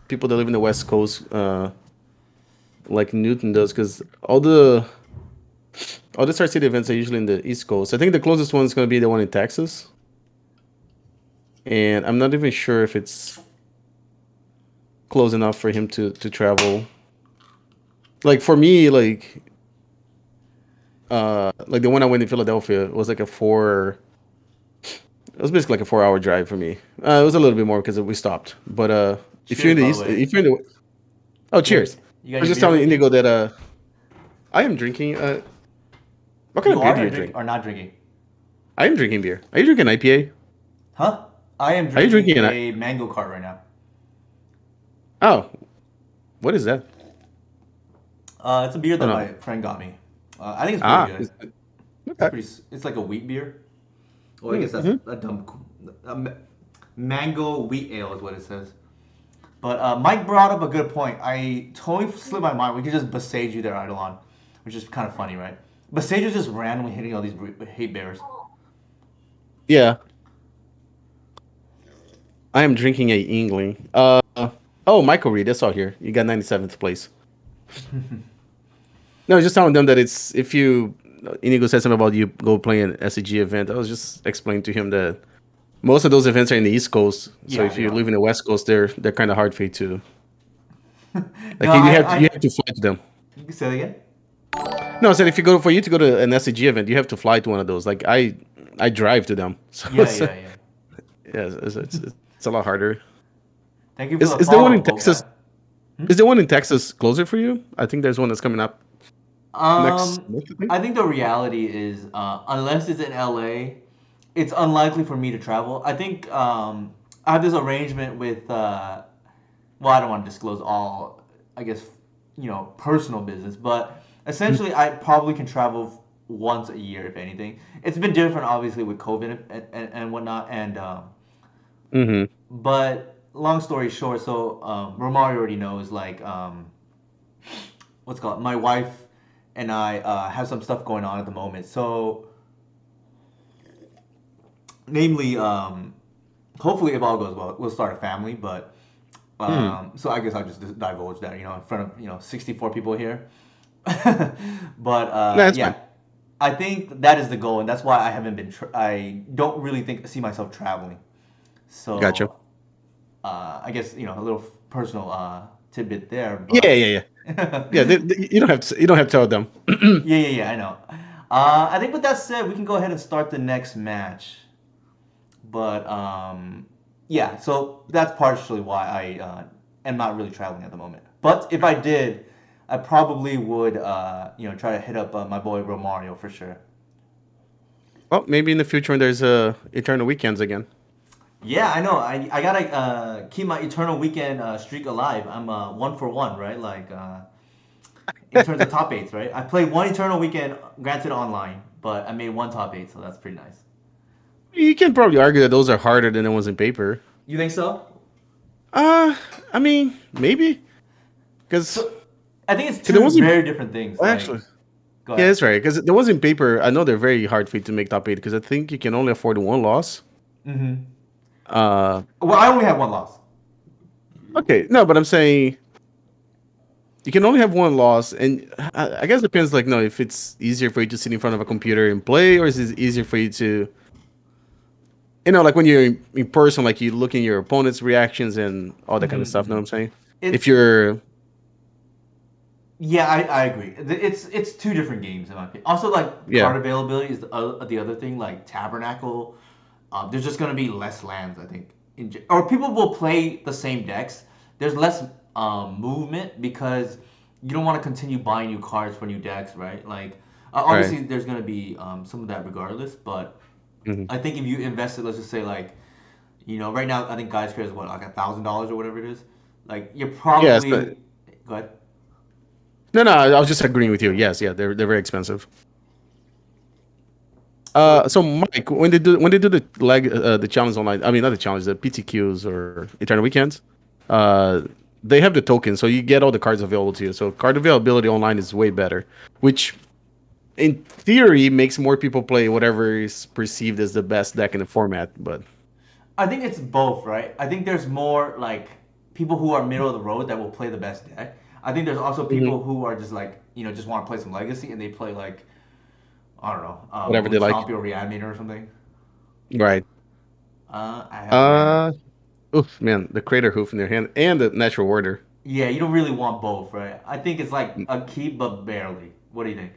people that live in the West Coast, like Newton does, because all the Star City events are usually in the East Coast. I think the closest one is going to be the one in Texas, and I'm not even sure if it's close enough for him to travel. Like for me, like the one I went in Philadelphia was like a four. It was basically like a 4 hour drive for me. It was a little bit more because we stopped. But if you're in Cheers, the by the East, way. if you're in the oh, cheers! You got I was your just beer telling with you? Indigo that I am drinking. What kind You of beer are do or you drink drink? or not drinking? I am drinking beer. Are you drinking IPA? Huh? I am Are you drinking drinking an? a mango cart right now. Oh, what is that? It's a beer Oh that no. my friend got me. I think it's pretty Ah, good. It's okay. pretty. It's like a wheat beer. Well, I guess that's Mm-hmm. a dumb. Mango wheat ale is what it says. But Mike brought up a good point. I totally slipped my mind. We could just Besage you there, Eidolon, which is kind of funny, right? Besage is just randomly hitting all these hate bears. Yeah, I am drinking a Yingling. Oh, Michael Reed. That's all here. You got 97th place. No, I was just telling them that it's if you Inigo said something about you go play an SCG event. I was just explaining to him that most of those events are in the East Coast. So Yeah, if they you are. live in the West Coast, they're kind of hard for you to No, like. You have to fly to them. you can say it again. No, I said if you go for you to go to an SCG event, you have to fly to one of those. Like I drive to them, so Yeah, yeah, yeah. yeah, it's a lot harder. Thank you for the Is the one follow, in Poke Texas? Guy. Hmm? Is the one in Texas closer for you? I think there's one that's coming up next Um, month. I think. I think the reality is, unless it's in LA, it's unlikely for me to travel. I think I have this arrangement with. Well, I don't want to disclose all, I guess, personal business, but essentially, I probably can travel once a year, if anything. It's been different, obviously, with COVID and whatnot, and Mm-hmm. but long story short, so Romario already knows, like, what's it called? My wife and I have some stuff going on at the moment. So, namely, hopefully, if all goes well, we'll start a family. But Mm-hmm. so I guess I'll just divulge that, in front of 64 people here. But No, that's fine. yeah, I think that is the goal, and that's why I haven't been. I don't really see myself traveling. Gotcha. So I guess a little personal tidbit there, Yeah, but yeah, yeah. Yeah, you don't have to tell them. yeah, yeah, yeah, I know. I think with that said, we can go ahead and start the next match. But yeah, so that's partially why I am not really traveling at the moment. But if I did, I probably would, try to hit up my boy Romario for sure. Well, maybe in the future when there's Eternal Weekends again. Yeah, I know. I gotta keep my Eternal Weekend streak alive. I'm 1 for 1, right? Like in terms of top eights, right? I played one Eternal Weekend, granted online, but I made one top eight, so that's pretty nice. You can probably argue that those are harder than the ones in paper. You think so? Uh, I mean, maybe because So I think it's the two ones in very different things. Like, actually, go yeah, ahead. that's right. Because the ones in paper, I know they're very hard for you to make top eight because I think you can only afford one loss. Mm-hmm. Uh, Well, I only have one loss. okay, no, but I'm saying you can only have one loss, and I guess it depends. Like, no, if it's easier for you to sit in front of a computer and play, or is it easier for you to, like when you're in person, like you look in your opponent's reactions and all that kind of stuff. Know what Mm-hmm. I'm saying? If It's you're Yeah, I agree. It's two different games in my opinion. Also, like Yeah. card availability is the other thing. Like Tabernacle, there's just gonna be less lands, I think. Or people will play the same decks. There's less movement because you don't want to continue buying new cards for new decks, right? Like Right. obviously there's gonna be some of that regardless, but Hmm. I think if you invested, let's just say like right now I think guys care is what like $1,000 or whatever it is. Like you're Yes. probably go ahead. No, no. I was just agreeing with you. Yes. Yeah. They're very expensive. So So Mike, when they do the challenge online, I mean not the challenge, the PTQs or Eternal Weekends, uh, they have the tokens, so you get all the cards available to you. So card availability online is way better, which in theory makes more people play whatever is perceived as the best deck in the format. But I think it's both, right? I think there's more like people who are middle of the road that will play the best deck. I think there's also Mhm. people who are just like just want to play some legacy and they play like I don't know, Whatever Moon they like, Stompy or Reanimator or something. right? I have man, Uh, Oof, man, the Crater Hoof in their hand and the Natural Order. yeah, you don't really want both, right? I think it's like a keep, but barely. What do you think?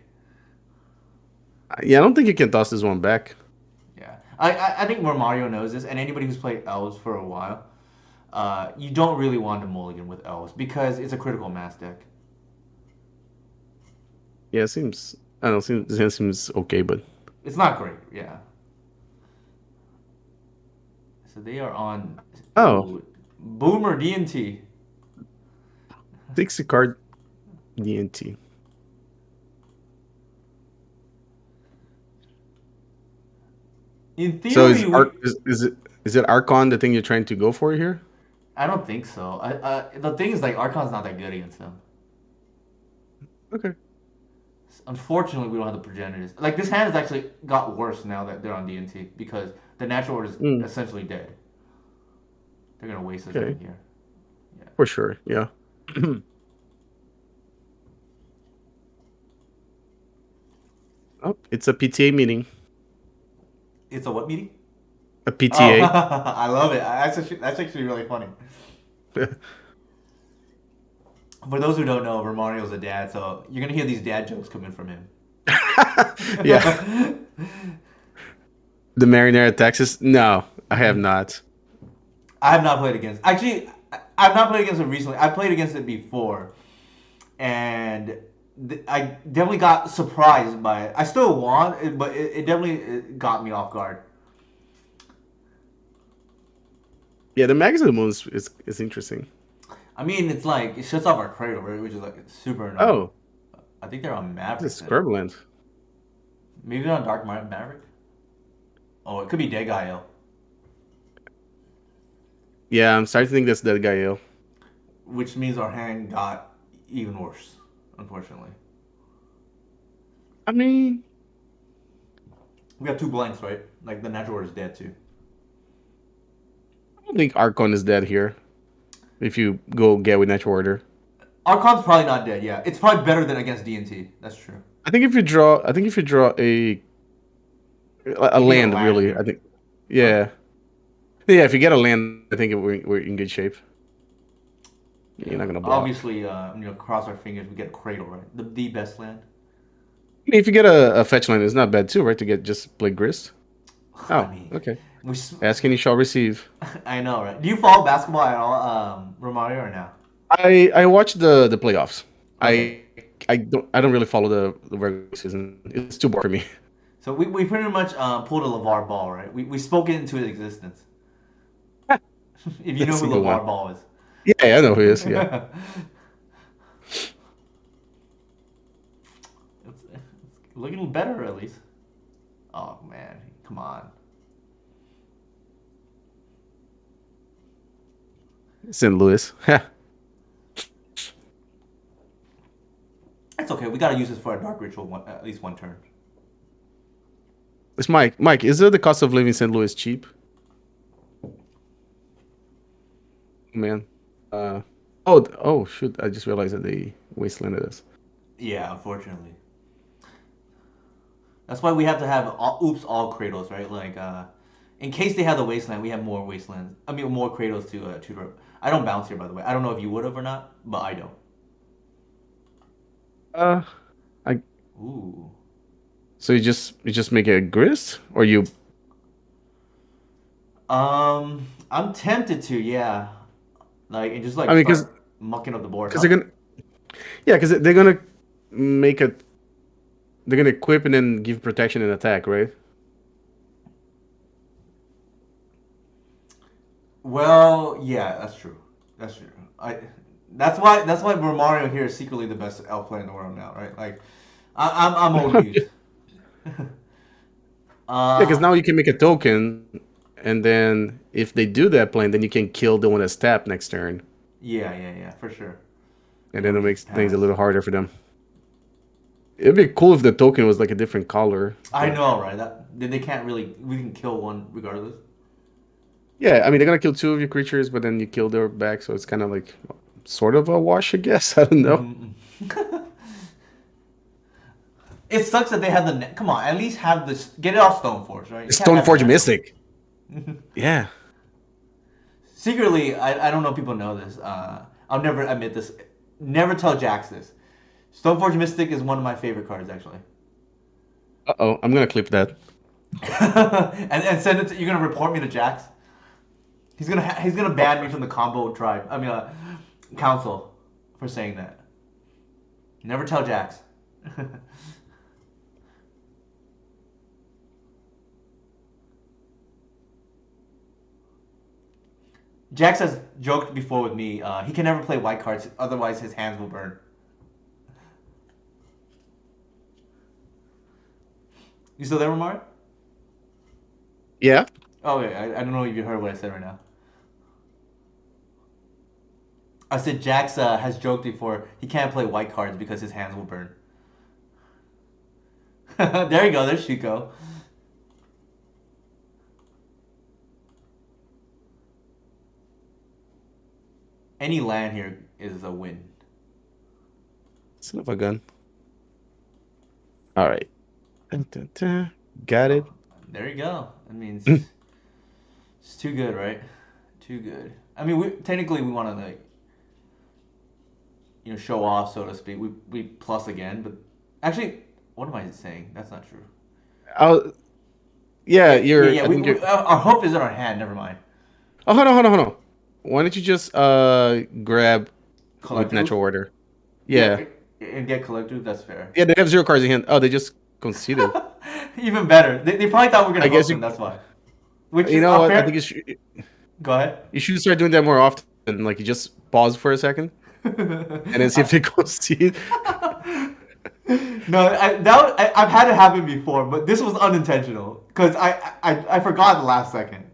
Yeah, I don't think you can toss this one back. Yeah, I think Mario knows this, and anybody who's played elves for a while, you don't really want to mulligan with elves because it's a critical mass deck. Yeah, it seems. I don't know. Seems okay, but It's not great, yeah. So they are on. oh, Ooh, Boomer DNT. 60 card DNT. In So theory, we. is it Archon the thing you're trying to go for here? I don't think so. The thing is, like, Archon's not that good against them. Okay. Unfortunately, we don't have the progenitors. Like, this hand has actually got worse now that they're on DNT because the natural order is Mm, essentially dead. They're gonna waste us okay, in here. Yeah. for sure. Yeah. Oh, it's a PTA meeting. It's a what meeting? A Oh, PTA. I love it. That's actually really funny. For those who don't know, Romario's a dad, so you're gonna hear these dad jokes coming from him. Yeah. The Marinara Texas? No, I have not. I have not played against. Actually, I've not played against it recently. I played against it before, and I definitely got surprised by it. I still won, but it definitely got me off guard. Yeah, the Mags of the Moon is interesting. I mean, it's like it shuts off our cradle, right? Which is like super annoying. Oh, I think they're on this is Mavericks then. Scrubland. Maybe they're on Maverick. Oh, it could be Degaio, Yeah, I'm starting to think that's that guy, yo. which means our hand got even worse, unfortunately. I mean, We have two blanks, right? Like the natural order is dead too. I don't think Archon is dead here. If you go get with Natural Order. Archon's probably not dead. Yeah, it's probably better than against DNT. That's true. I think if you draw a You get a land, land really, I here. think, What? yeah, yeah. If you get a land, I think we're in good shape. You're Yeah. not gonna block. Obviously, cross our fingers. We get a cradle, right? The best land. I mean, if you get a fetch land, it's not bad too, right? To get just play Grist. I Oh, mean, okay. we. Ask and you shall receive. I know, right? Do you follow basketball at all, Romario, or no? I watched the playoffs. Okay. I don't really follow the regular season. It's too boring for me. So we pretty much pulled a LeVar Ball, right? We spoke it into existence. If you know That's who a good one. LeVar Ball is. Yeah, I know who he is. Yeah, It's looking better at least. Oh man, come on. St. Louis. It's okay. We gotta use this for a dark ritual at least one turn. It's Mike. Mike, is the cost of living in St. Louis cheap? Man. Uh oh shoot! I just realized that they wastelanded us. Yeah, unfortunately. That's why we have to have all cradles, right? Like in case they have the wasteland, we have more wastelands. I mean, more cradles to tutor. I don't bounce here, by the way. I don't know if you would have or not, but I don't. Uh, I Ooh. so you just make a grist, or you? I'm tempted to, yeah. Like, and just I like mean, because start mucking up the board, because they're huh? gonna yeah, because they're gonna make a they're gonna equip and then give protection and attack, right? Well, yeah, that's true. That's true. I. That's why Mario here is secretly the best elf player in the world now, right? Like, I'm old news. Yeah, because uh, now you can make a token, and then if they do that plan, then you can kill the one that's tapped next turn, yeah, yeah, yeah, for sure. and And then then it we makes just things a pass. little harder for them. It'd be cool if the token was like a different color, I but know, right? That they can't really. We can kill one regardless. yeah, I mean they're gonna kill two of your creatures, but then you kill their back, so it's kind of like sort of a wash, I guess. I don't know. Mm-hmm. It sucks that they have the. Come on, at least have this. Get it off Stoneforge, right? You can't have it Stoneforge naturally. Mystic. Yeah. Secretly, I don't know if people know this. I'll never admit this. Never tell Jax this. Stoneforge Mystic is one of my favorite cards, actually. Uh-oh, I'm gonna clip that. And send it. You're gonna report me to Jax. He's gonna ban me from the combo tribe. I mean, council for saying that. Never tell Jax. Jax has joked before with me. He can never play white cards, otherwise his hands will burn. You still there, Ramar? Yeah. Oh, okay. I don't know if you heard what I said right now. I said Jax has joked before. He can't play white cards because his hands will burn. There you go. There's Chico. Any land here is a win. Son of a gun. All right. Dun, dun, dun. Got Oh, it. there you go. That means it's too good, right? Too good. I mean, we technically we want to like show off, so to speak. We plus again, but actually, what am I saying? That's not true. I'll, yeah, Yeah, yeah, you're. yeah. I think you're. Our hope is in our hand. Never mind. Oh, hold on, hold on, hold on. Why don't you just grab with Collector Oof. natural order? Yeah, Yeah, and get collector. That's fair. yeah. They have zero cards in hand. Oh, they just conceded. Even better. They probably thought we were I gonna guess hook you. them. That's why. Which You is know what? I think fair. Go ahead. you should start doing that more often. Like you just pause for a second and then see if I, they concede. no, I've had it happen before, but this was unintentional because I forgot the last second.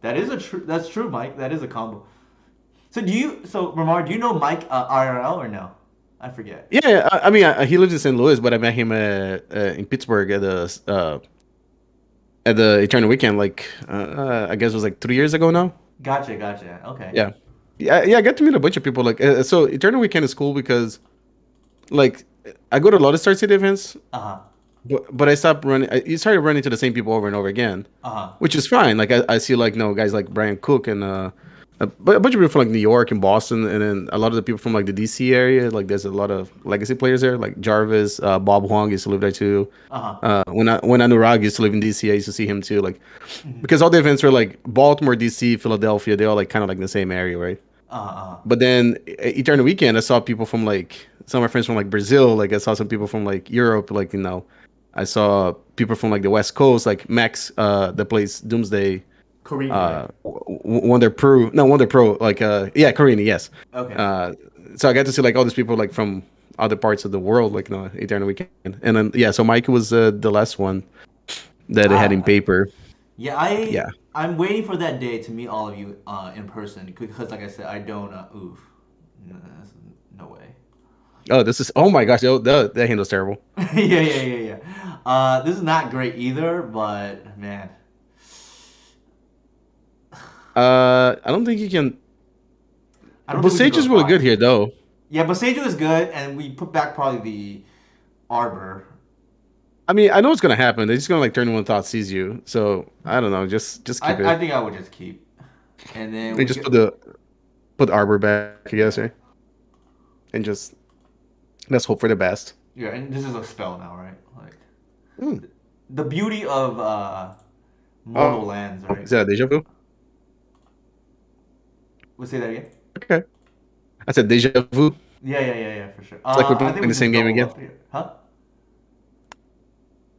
That is a true. That's true, Mike. That is a combo. So Ramar, do you know Mike IRL or no? I forget. Yeah, I mean, he lives in St. Louis, but I met him in Pittsburgh at the Eternal Weekend. Like, I guess it was like 3 years ago now. Gotcha, gotcha. Okay. Yeah, yeah. I got to meet a bunch of people. Like, so Eternal Weekend is cool because like I go to a lot of Star City events, Uh huh. but I stopped running. You started running to the same people over and over again, Uh huh. which is fine. Like I see like no guys like Brian Cook and a bunch of people from like New York and Boston, and then a lot of the people from like the DC area. Like there's a lot of legacy players there, like Jarvis, Bob Huang used to live there too. Uh huh. When Anurag used to live in DC, I used to see him too. Like Mhm. because all the events were like Baltimore, DC, Philadelphia. They all like kind of like the same area, right? Uh huh. But then Eternal Weekend, I saw people from like some of my friends from like Brazil. Like I saw some people from like Europe. Like I saw people from like the West Coast, like Max, that plays Doomsday, Kareem, right? Wonder Pro, no Wonder Pro, like yeah, Karini, yes. Okay. Uh, so I got to see like all these people like from other parts of the world, like Eternal Weekend, and then yeah, so Mike was the last one that they had in Ah, paper. yeah. Yeah. I'm waiting for that day to meet all of you in person because, like I said, I don't. Oof. No, no way. Oh, this is oh my gosh, that handle's terrible. Yeah, yeah, yeah, yeah. This is not great either, but man, I don't think you can. I don't But think we can Sage go is to really five. good here, though. Yeah, but Seiju is good, and we put back probably the Arbor. I mean, I know what's gonna happen. They're just gonna like turn one thought sees you. So I don't know. Just keep I it. think I would just keep, and then They we just get put the Arbor back, I guess, yeah. right? And just Let's hope for the best. Yeah, and this is a spell now, right? Like Hmm. the beauty of Oh, mortal lands, is right? that a deja vu? We'll say that again. Okay. I said deja vu. Yeah, for sure. It's like we're I playing think we the just same game double again. up here, huh?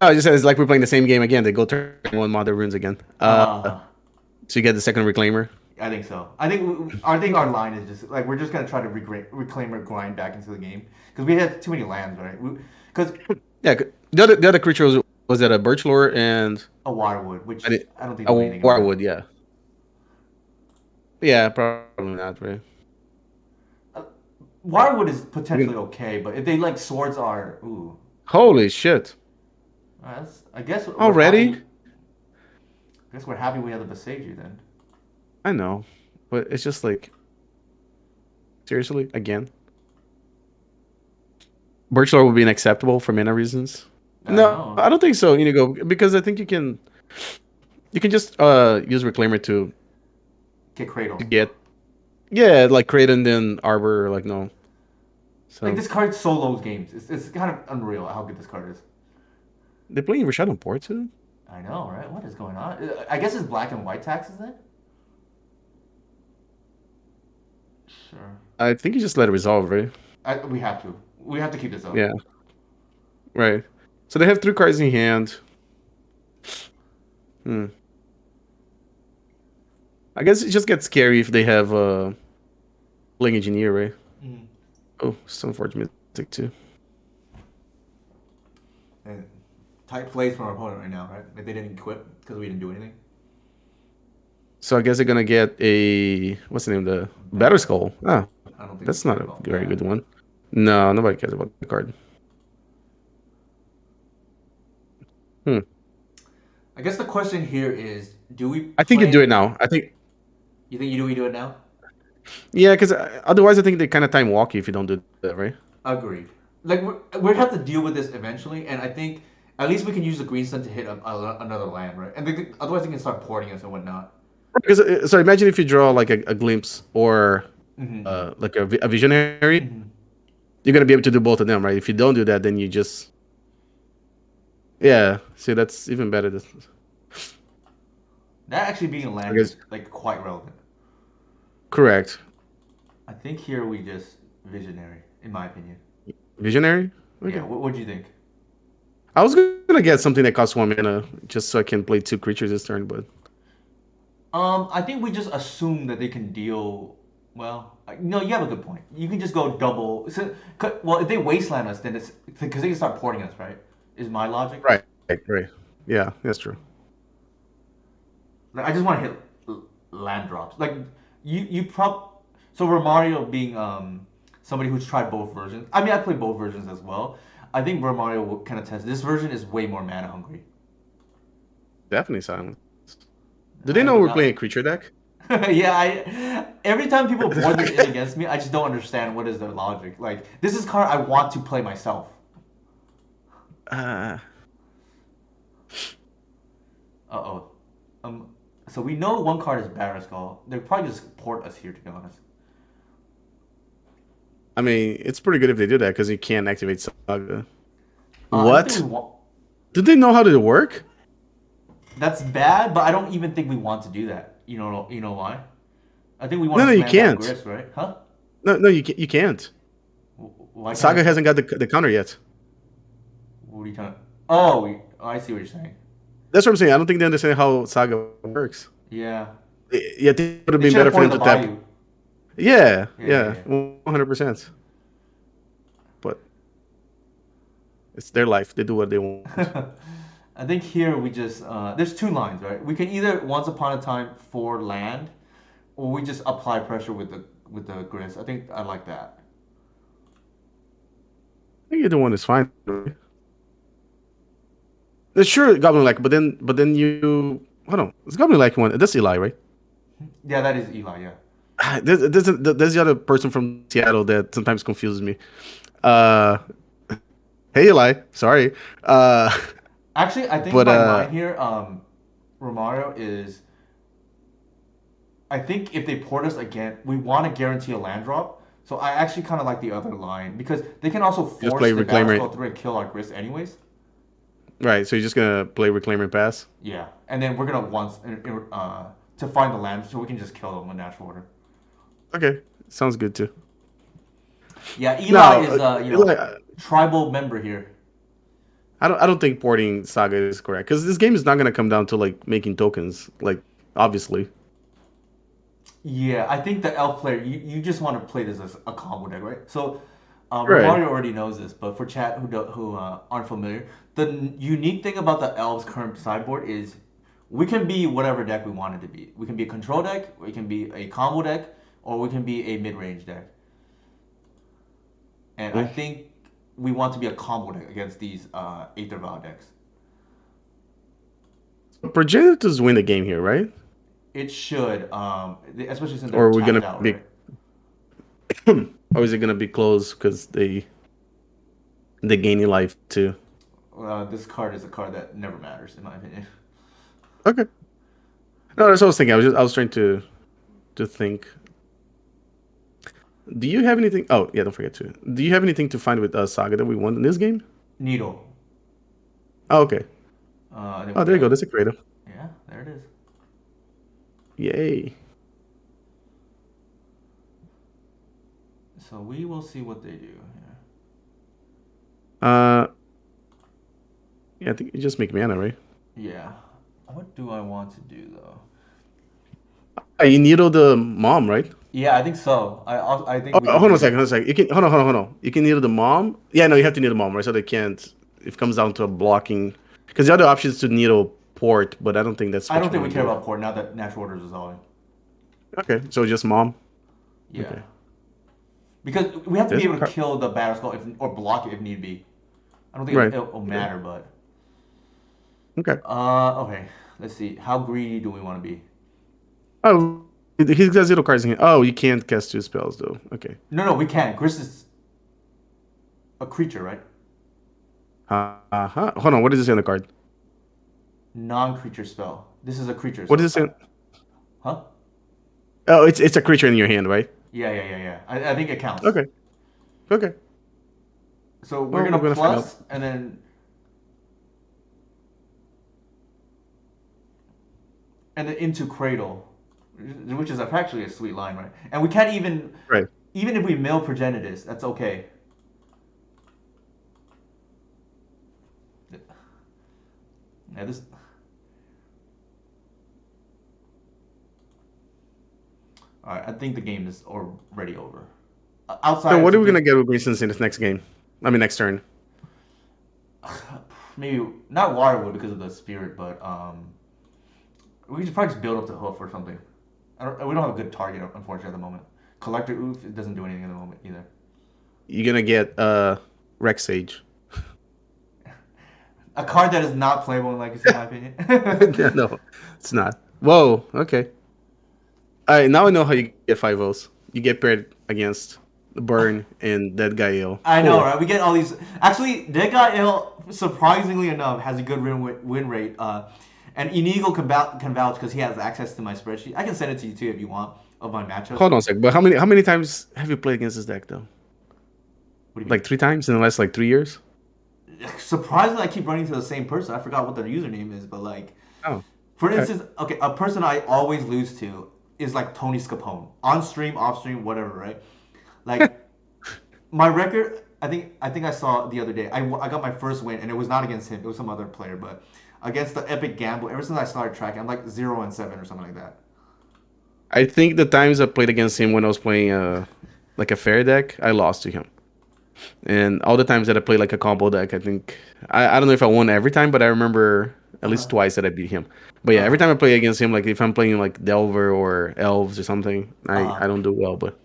Oh, I just said it's like we're playing the same game again. They go turn one mother runes again. Uh, So you get the second reclaimer. I think so. I think our Okay. line is just like we're just gonna try to reclaim or grind back into the game because we had too many lands, right? Because Yeah. The other creature was that a birch lore and a wirewood, I which did I don't think a do anything about. wirewood. Yeah. Yeah. Probably not. Right. Uh, Wirewood is We potentially can, okay, but if they like swords are ooh, holy shit! I guess we're happy. Already? I guess we're happy we have the Besage then. I know, but it's just like seriously again. Birch lore would be unacceptable for mana reasons. I No, know. I don't think so, Inigo, because I think you can just use reclaimer Get Cradle. to get yeah like Cradle and then Arbor like no. Like So this card solos games. It's kind of unreal how good this card is. they playing Rashad on board too. I know, right? What is going on? I guess it's black and white taxes then. Sure. I think you just let it resolve, right? We have to. We have to keep this up. Yeah, right. So they have three cards in hand. Hmm. I guess it just gets scary if they have playing engineer, right? Mm. Oh, some Forge Mystic too. And tight plays from our opponent right now, right? Like they didn't equip because we didn't do anything. So I guess they're gonna get a what's the name? The Batter Better. Skull. Ah, I don't think we that's care not a about very that. good one. No, nobody cares about the card. Hmm. I guess the question here is: do we I think you do it play? now. I think You think you do? We do it now? yeah, because otherwise I think they kind of time walk you if you don't do that, right? Agreed. Like we're gonna have to deal with this eventually, and I think at least we can use the green sun to hit another land, right? And otherwise they can start porting us and whatnot. Because so imagine if you draw like a glimpse or Mm-hmm. like a visionary, Mm-hmm. you're gonna be able to do both of them, right? If you don't do that, then you just yeah. See, that's even better. That actually being a I land guess is like quite relevant. correct. I think here we just visionary, in my opinion. Visionary. Yeah. Okay. What do you think? I was gonna get something that costs one mana just so I can play two creatures this turn, but I think we just assume that they can deal. Well, no, you have a good point. You can just go double. So, well, if they wasteland us, then it's because they can start porting us, right? Is my logic. right, right. Yeah, that's true. Like, I just want to hit land drops. Like you prop. So Romario being somebody who's tried both versions. I mean, I played both versions as well. I think Romario will kind of test. This version is way more mana hungry. Definitely silence. Do they I know would we're not. playing a creature deck? Yeah, I every time people board this in against me, I just don't understand what is their logic. Like this is card I want to play myself. uh, Uh oh. Um. So we know one card is Barraskull. They'll probably just port us here, to be honest. I mean, it's pretty good if they do that because you can't activate Saga. I don't think we What? want. Do they know how to work? That's bad, but I don't even think we want to do that. You know why? I think we want No, to no, you slam that can't. grist, right? Huh? No, no, you can't. Why can't Saga I? hasn't got the counter yet. What are you trying? Oh, I see what you're saying. That's what I'm saying. I don't think they understand how Saga works. Yeah, Yeah, I think it would have they been should have better for ported them the to tap. Bayou. Yeah, Yeah, yeah, 100%. But it's their life. They do what they want. yeah. I think here we just there's two lines, right? We can either once upon a time for land, or we just apply pressure with the grist. I think I like that. I think either one is fine. Sure, Goblin like, but then you hold on. It's Goblin like one. That's Eli, right? Yeah, that is Eli. Yeah. There's the other person from Seattle that sometimes confuses me. Uh, hey Eli, sorry. Uh, Actually, I think but my mind here, Romario is. I think if they port us again, we want to guarantee a land drop. So I actually kind of like the other line because they can also Just force play the battle Reclaimer. scroll through and kill our Grist anyways. Right. So you're just gonna play Reclaimer Pass. Yeah, and then we're gonna once to find the land so we can just kill them with natural order. Okay. Sounds good too. Yeah, Eli Now, is like, tribal member here. I don't think porting Saga is correct because this game is not gonna come down to like making tokens. Like, obviously. Yeah, I think the elf player, you just want to play this as a combo deck, right? So, Right. Romario already knows this, but for chat who aren't familiar, the unique thing about the elves' current sideboard is we can be whatever deck we want it to be. We can be a control deck, we can be a combo deck, or we can be a mid-range deck. And I think we want to be a combo deck against these Aether Vial decks. Progenitors win the game here, right? It should, especially since they're Or are we tapped gonna out, be, right? or is it gonna be close because they gaining life too? This card is a card that never matters, in my opinion. Okay. No, that's what I was thinking. I was trying to think. Do you have anything? Oh yeah, don't forget to. Do you have anything to find with Saga that we won in this game? Needle. Oh, okay. And then Oh, we there you go. got, That's a creative. yeah, there it is. Yay. So we will see what they do here. Uh, yeah, I think you just make mana, right? Yeah. What do I want to do though? You needle the mom, right? Yeah, I think so. I Oh, think we hold just on a need second. it. Hold on a second. You can hold on. You can needle the mom. Yeah, no, you have to needle the mom, right? So they can't. It comes down to a blocking. Because the other option is to needle port, but I don't think that's I what don't you think want we to care do. about port now that natural order is resolving. Okay, so just mom. Yeah. Okay, Because we have to be there's a able to card. kill the battle skull or block it if need be. I don't think Right. it'll Okay. matter, but Okay. okay. Let's see. How greedy do we want to be? Oh, he's got zero cards in here. Oh, you can't cast two spells though. Okay. No, we can't. Gris is a creature, right? Uh-huh. Hold on. What does it say on the card? Non-creature spell. This is a creature, What so does it say? huh? Oh, it's a creature in your hand, right? Yeah. I think it counts. Okay. Okay. So we're Well, we're gonna gonna find out. plus and then into Cradle, which is actually a sweet line, right? And we can't Right. even if we mill Progenitus, that's okay. Yeah, this. All right, I think the game is already over. So Outside of what are we something, gonna get with Green in this next game? I mean, next turn. maybe not Waterwood because of the spirit, but we should probably just build up the hoof or something. We don't have a good target, unfortunately, at the moment. Collector Oof, it doesn't do anything at the moment either. You're gonna get Rex Sage. A card that is not playable in Legacy, in my opinion. No, it's not. Whoa. Okay. All right. Now I know how you get 5-0s. You get paired against Burn and Dead Guy Ill. I know, Cool. right? We get all these. Actually, Dead Guy Ill, surprisingly enough, has a good win rate. And Inigo can vouch because he has access to my spreadsheet. I can send it to you too if you want of my matchups. Hold on a sec. But how many times have you played against this deck though? What do you Like 3 times in the last like 3 years? mean? Surprisingly, I keep running to the same person. I forgot what their username is, but like, Oh. for Okay. instance, okay, a person I always lose to is like Tony Scapone on stream, off stream, whatever, right? Like my record, I think I saw the other day. I got my first win, and it was not against him. It was some other player, but against the Epic Gamble. Ever since I started tracking, I'm like 0-7 or something like that. I think the times I played against him when I was playing like a fair deck, I lost to him. And all the times that I played like a combo deck, I think I don't know if I won every time, but I remember at Uh least huh. twice that I beat him. But yeah, Uh every huh. time I play against him, like if I'm playing like Delver or Elves or something, Uh I huh. don't do well. But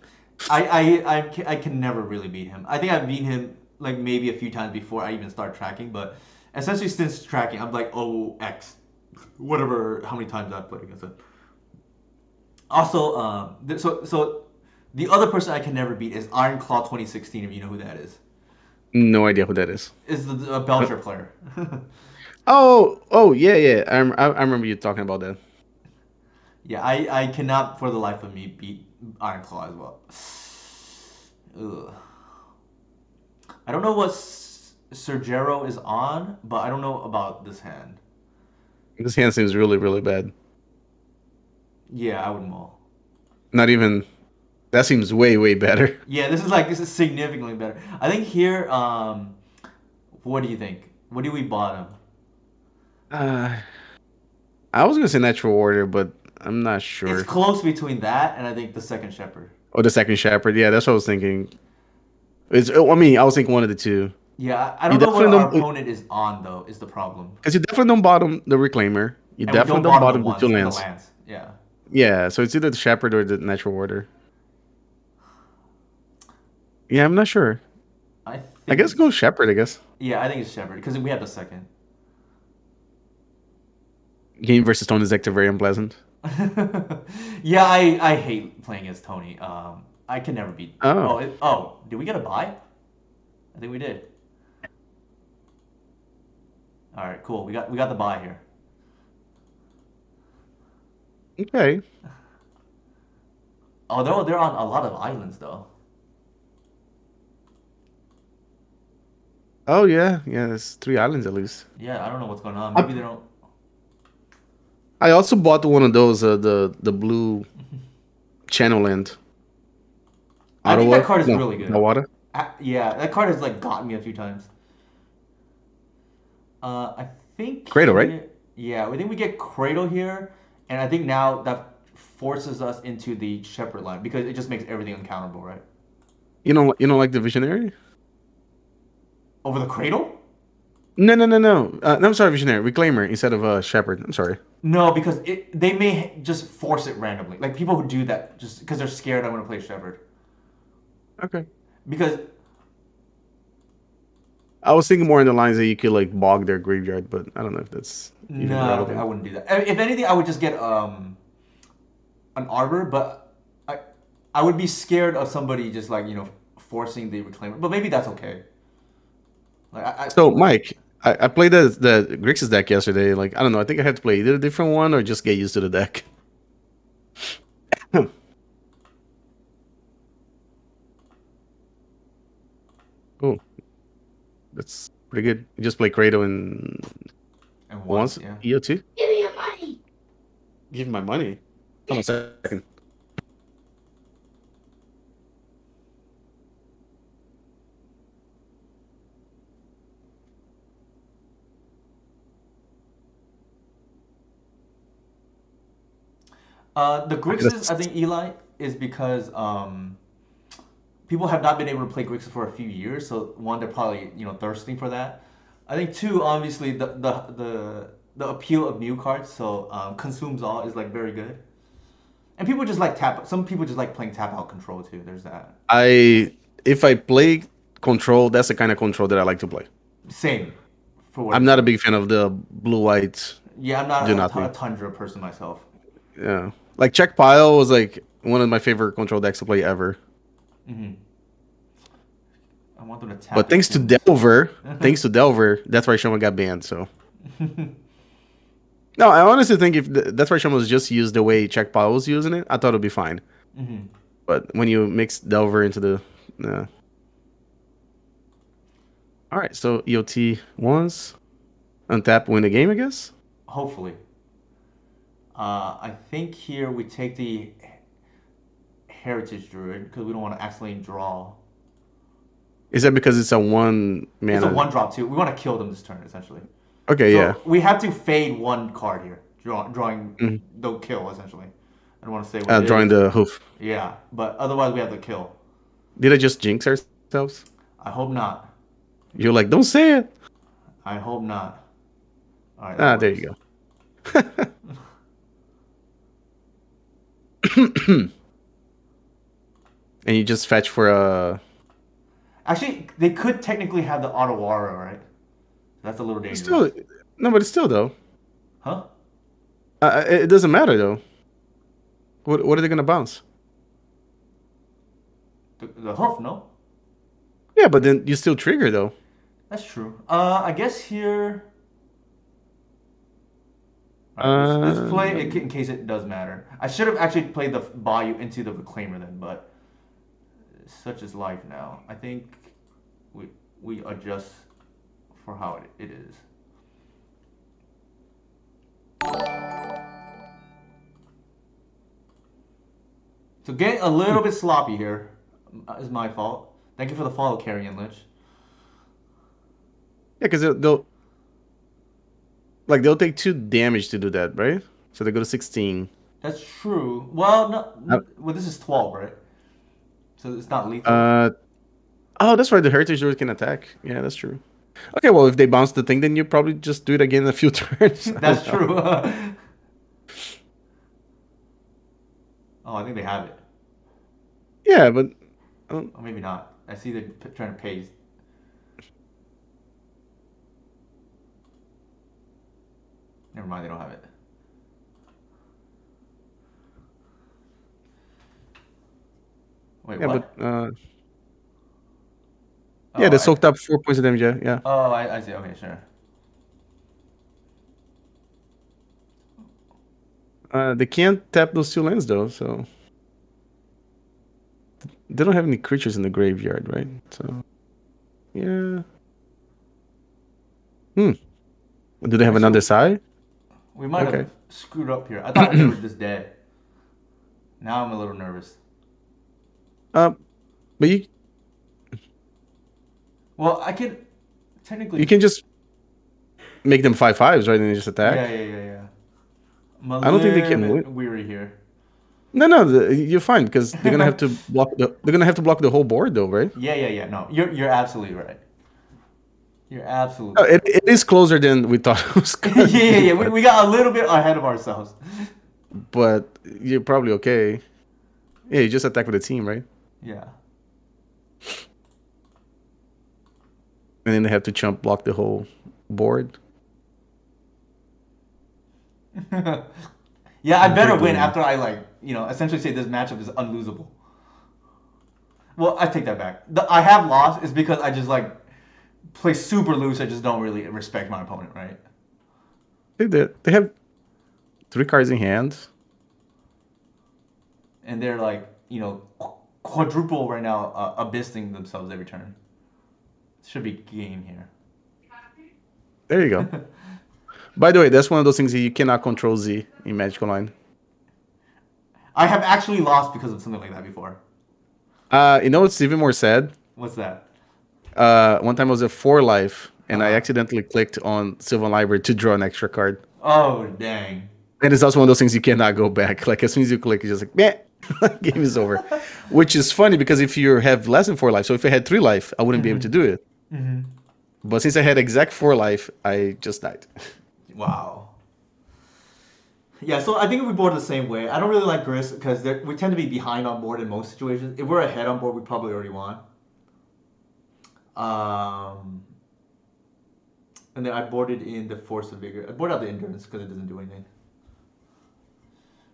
I can never really beat him. I think I've beat him like maybe a few times before I even start tracking, but essentially since tracking, I'm like OX, whatever, how many times I've played against him. Also, so the other person I can never beat is Iron Claw 2016. If you know who that no idea who that is. is the Uh, Belcher player. oh yeah yeah. I remember you talking about that. Yeah, I cannot for the life of me beat Iron Claw as well. Ugh. I don't know what Sergero is on, but I don't know about this hand. This hand seems really, really bad. Yeah, I would mull. Not even that seems way, way better. Yeah, this is significantly better. I think here, what do you think? What do we bottom? Uh, I was gonna say natural order, but I'm not It's sure. close between that and I think the second shepherd. Oh, the second shepherd. Yeah, that's what I was thinking. I mean, I was thinking one of the two. Yeah, I You don't know what definitely our don't, opponent is on though. Is the problem, because you definitely don't bottom the reclaimer. You and we definitely don't don't bottom the bottom the two ones and the lands. lands. Yeah, Yeah, so it's either the shepherd or the natural order. Yeah, I'm not sure. I I think guess go it's shepherd. I guess yeah, I think it's shepherd because we have the second. game versus Tony's deck are very unpleasant. Yeah, I hate playing as Tony. I can never beat. Oh, Oh, did we get a buy? I think we did. All right, cool. We got the buy here. okay. Oh, they're on a lot of islands though. Oh yeah, yeah. There's three islands at least. Yeah, I don't know what's going on. I, Maybe they don't. I also bought one of those the blue channel land. I think that Ottawa, card is no, really good. Nawada. Yeah, that card has like gotten me a few times. I think Cradle, right? here, yeah, I think we get Cradle here, and I think now that forces us into the Shepherd line because it just makes everything uncountable, right? You don't like the visionary? Over the Cradle? No, no, no, no. No, I'm sorry, visionary reclaimer instead of shepherd. I'm sorry. No, because they may just force it randomly. Like people who do that just because they're scared I want to play Shepherd. Okay. Because I was thinking more in the lines that you could like bog their graveyard, but I don't know if that's no, even I relevant. wouldn't do that. If anything, I would just get an Arbor, but I would be scared of somebody just like forcing the Reclaimer. But maybe that's okay. Like So, Mike, I played the Grixis deck yesterday. Like, I don't know. I think I had to play either a different one or just get used to the deck. Oh, that's pretty good. You just play Cradle and and once, once yeah. EO2. Give me your money. Give me my money. Hold on a second. The Okay, Grixis, I think Eli is because people have not been able to play Grixis for a few years. So one, they're probably thirsting for that. I think two, obviously the appeal of new cards. So consumes all is like very good. And people just like tap. Some people just like playing tap out control too. There's that. I if I play control, that's the kind of control that I like to play. Same, for what I'm it's not a worth. big fan of the blue white Yeah, I'm do not a nothing. Tundra person myself. Yeah, like check pile was like one of my favorite control decks to play ever. Hmm. I want them to But tap it soon. Thanks to Delver, that's why Shoma got banned. So no, I honestly think if that's why Shoma was just used the way check pile was using it, I thought it'd be fine. Hmm. But when you mix Delver into the, uh, all right, so EOT once untap win the game, I guess. Hopefully. I think here we take the Heritage Druid because we don't want to accidentally draw. Is that because it's a one It's a mana? one drop too. We want to kill them this turn essentially. Okay, yeah. So we have to fade one card here. Drawing Mhm. the kill essentially. I don't want to say what it Drawing is. the hoof. Yeah, but otherwise we have the kill. Did I just jinx ourselves? I hope not. You're like, don't say it. I hope not. All right, that Ah, there works. you go. And you just fetch for a. Actually, they could technically have the Otawara, right? That's a little dangerous. Still, no, but it's still though. Huh? It doesn't matter though. What are they gonna bounce? The hoof, no? Yeah, but then you still trigger though. That's true. I guess here. All right, let's play it in Um, case it does matter. I should have actually played the Bayou into the Reclaimer then, but such is life now. I think we we adjust for how it is. So getting a Hmm. little bit sloppy here is my fault. Thank you for the follow, Carrion Lich. Yeah, because they'll take 2 damage to do that, right? So they go to 16. That's true. Well, no, Uh, well this is 12, right? So it's not lethal. uh, oh, that's right. The heritage druid can attack. Yeah, that's true. Okay, well, if they bounce the thing, then you probably just do it again in a few turns. I That's don't know. true. Oh, I think they have it. Yeah, but I don't, Or maybe not. I see they're trying to paste. Never mind, they don't have it. Wait, yeah, but what? yeah, Oh, they soaked up 4 points of damage. Yeah, yeah. I see. Okay, sure. They can't tap those 2 lands though, so they don't have any creatures in the graveyard, right? So yeah. Hmm. Do they have another Actually, side? we might have Okay. screwed up here. I thought they were just dead. Now I'm a little nervous. uh, but Well, I could you technically. can just make them 5/5s, right? And they just Yeah, attack. yeah, yeah, yeah. I'm a I don't think they little can bit win. weary here. No, no, you're fine because they're gonna have to block the. They're gonna have to block the whole board, though, right? Yeah, yeah, yeah. No, you're absolutely right. You're Oh, absolutely it, right. it is closer than we thought it was Yeah, gonna yeah, be, yeah. We got a little bit ahead of ourselves. but you're probably okay. Yeah, you just attack with a team, right? Yeah. And then they have to jump block the whole board. Yeah, I They're better win going. after I essentially say this matchup is unlosable. Well, I take that back. I have lost is because I just play super loose. I just don't really respect my opponent, right? They have 3 cards in hand. And they're quadruple right now, abyssing themselves every turn. Should be game here. There you go. By the way, that's one of those things that you cannot control Z in Magic Online. I have actually lost because of something like that before. You know what's even more sad? What's that? One time I was at 4 life Uh and I huh. accidentally clicked on Sylvan Library to draw an extra card. Oh dang. And it's also one of those things you cannot go back. Like as soon as you click, you're just like, meh, game is over. Which is funny because if you have less than 4 life, so if I had 3 life, I wouldn't be able to Mm-hmm. do it. Mm-hmm. But since I had exact 4 life, I just died. Wow. Yeah, so I think we board the same way. I don't really like Gris because we tend to be behind on board in most situations. If we're ahead on board, we probably already won. Um, and then I boarded in the Force of Vigor. I boarded out the Endurance because it doesn't do anything.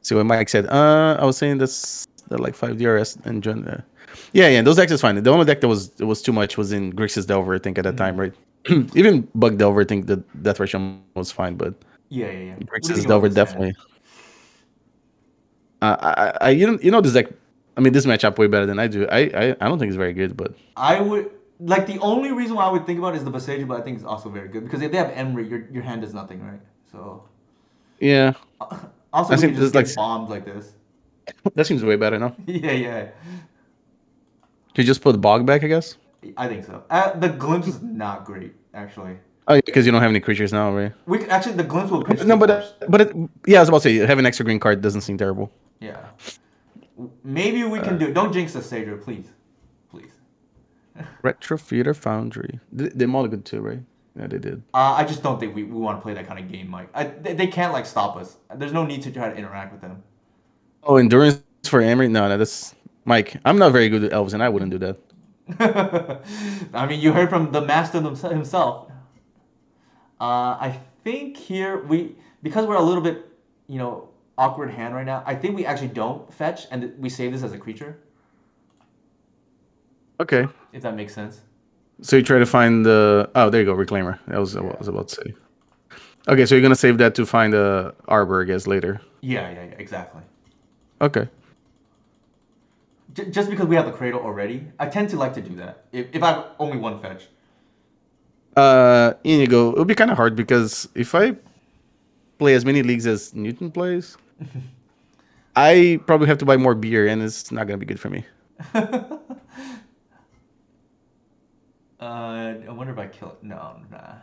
So when Mike said, I was saying that's the like 5 DRS and John. Yeah, yeah, those decks is fine. The only deck that was too much was in Grixis Delver, I think, at that time, Mm-hmm. right? Even Bug Delver, I think the Death Ratio was fine, but Yeah, yeah, yeah. We can Grixis give up Delver this hand. definitely. You know this deck. I mean, this matchup way better than I do. I don't think it's very good, but I would the only reason why I would think about it is the Besage, but I think it's also very good because if they have Emery, your hand does nothing, right? So yeah, also I we can think just this like get bombed like this. that seems way better now. Yeah, yeah. You just put Bog back, I guess. I think so. The glimpse is not great, actually. Oh, yeah, because you don't have any creatures now, right? Actually the glimpse will pitch No, too but worse. yeah, I was about to say having an extra green card doesn't seem terrible. Yeah. Maybe we can Uh, do it. Don't jinx us, Sager, please. Please. Retro Theater Foundry. They mulliganed too, right? Yeah, they did. I just don't think we want to play that kind of game, Mike. They can't stop us. There's no need to try to interact with them. Oh, endurance for Amory? No, no, that's Mike. I'm not very good at elves, and I wouldn't do that. I mean, you heard from the master himself. I think here because we're a little bit, awkward hand right now. I think we actually don't fetch and we save this as a creature, Okay, if that makes sense. so you try to find the. Oh, there you go, Reclaimer. That was what I Yeah. was about to say. Okay, so you're gonna save that to find the Arbor, I guess, later. Yeah, yeah, yeah, exactly. Okay. Just because we have the cradle already, I tend to like to do that. If I have only one fetch. Inigo, it'll be kind of hard because if I play as many leagues as Newton plays, I probably have to buy more beer, and it's not gonna be good for me. I wonder if I kill it. No, nah.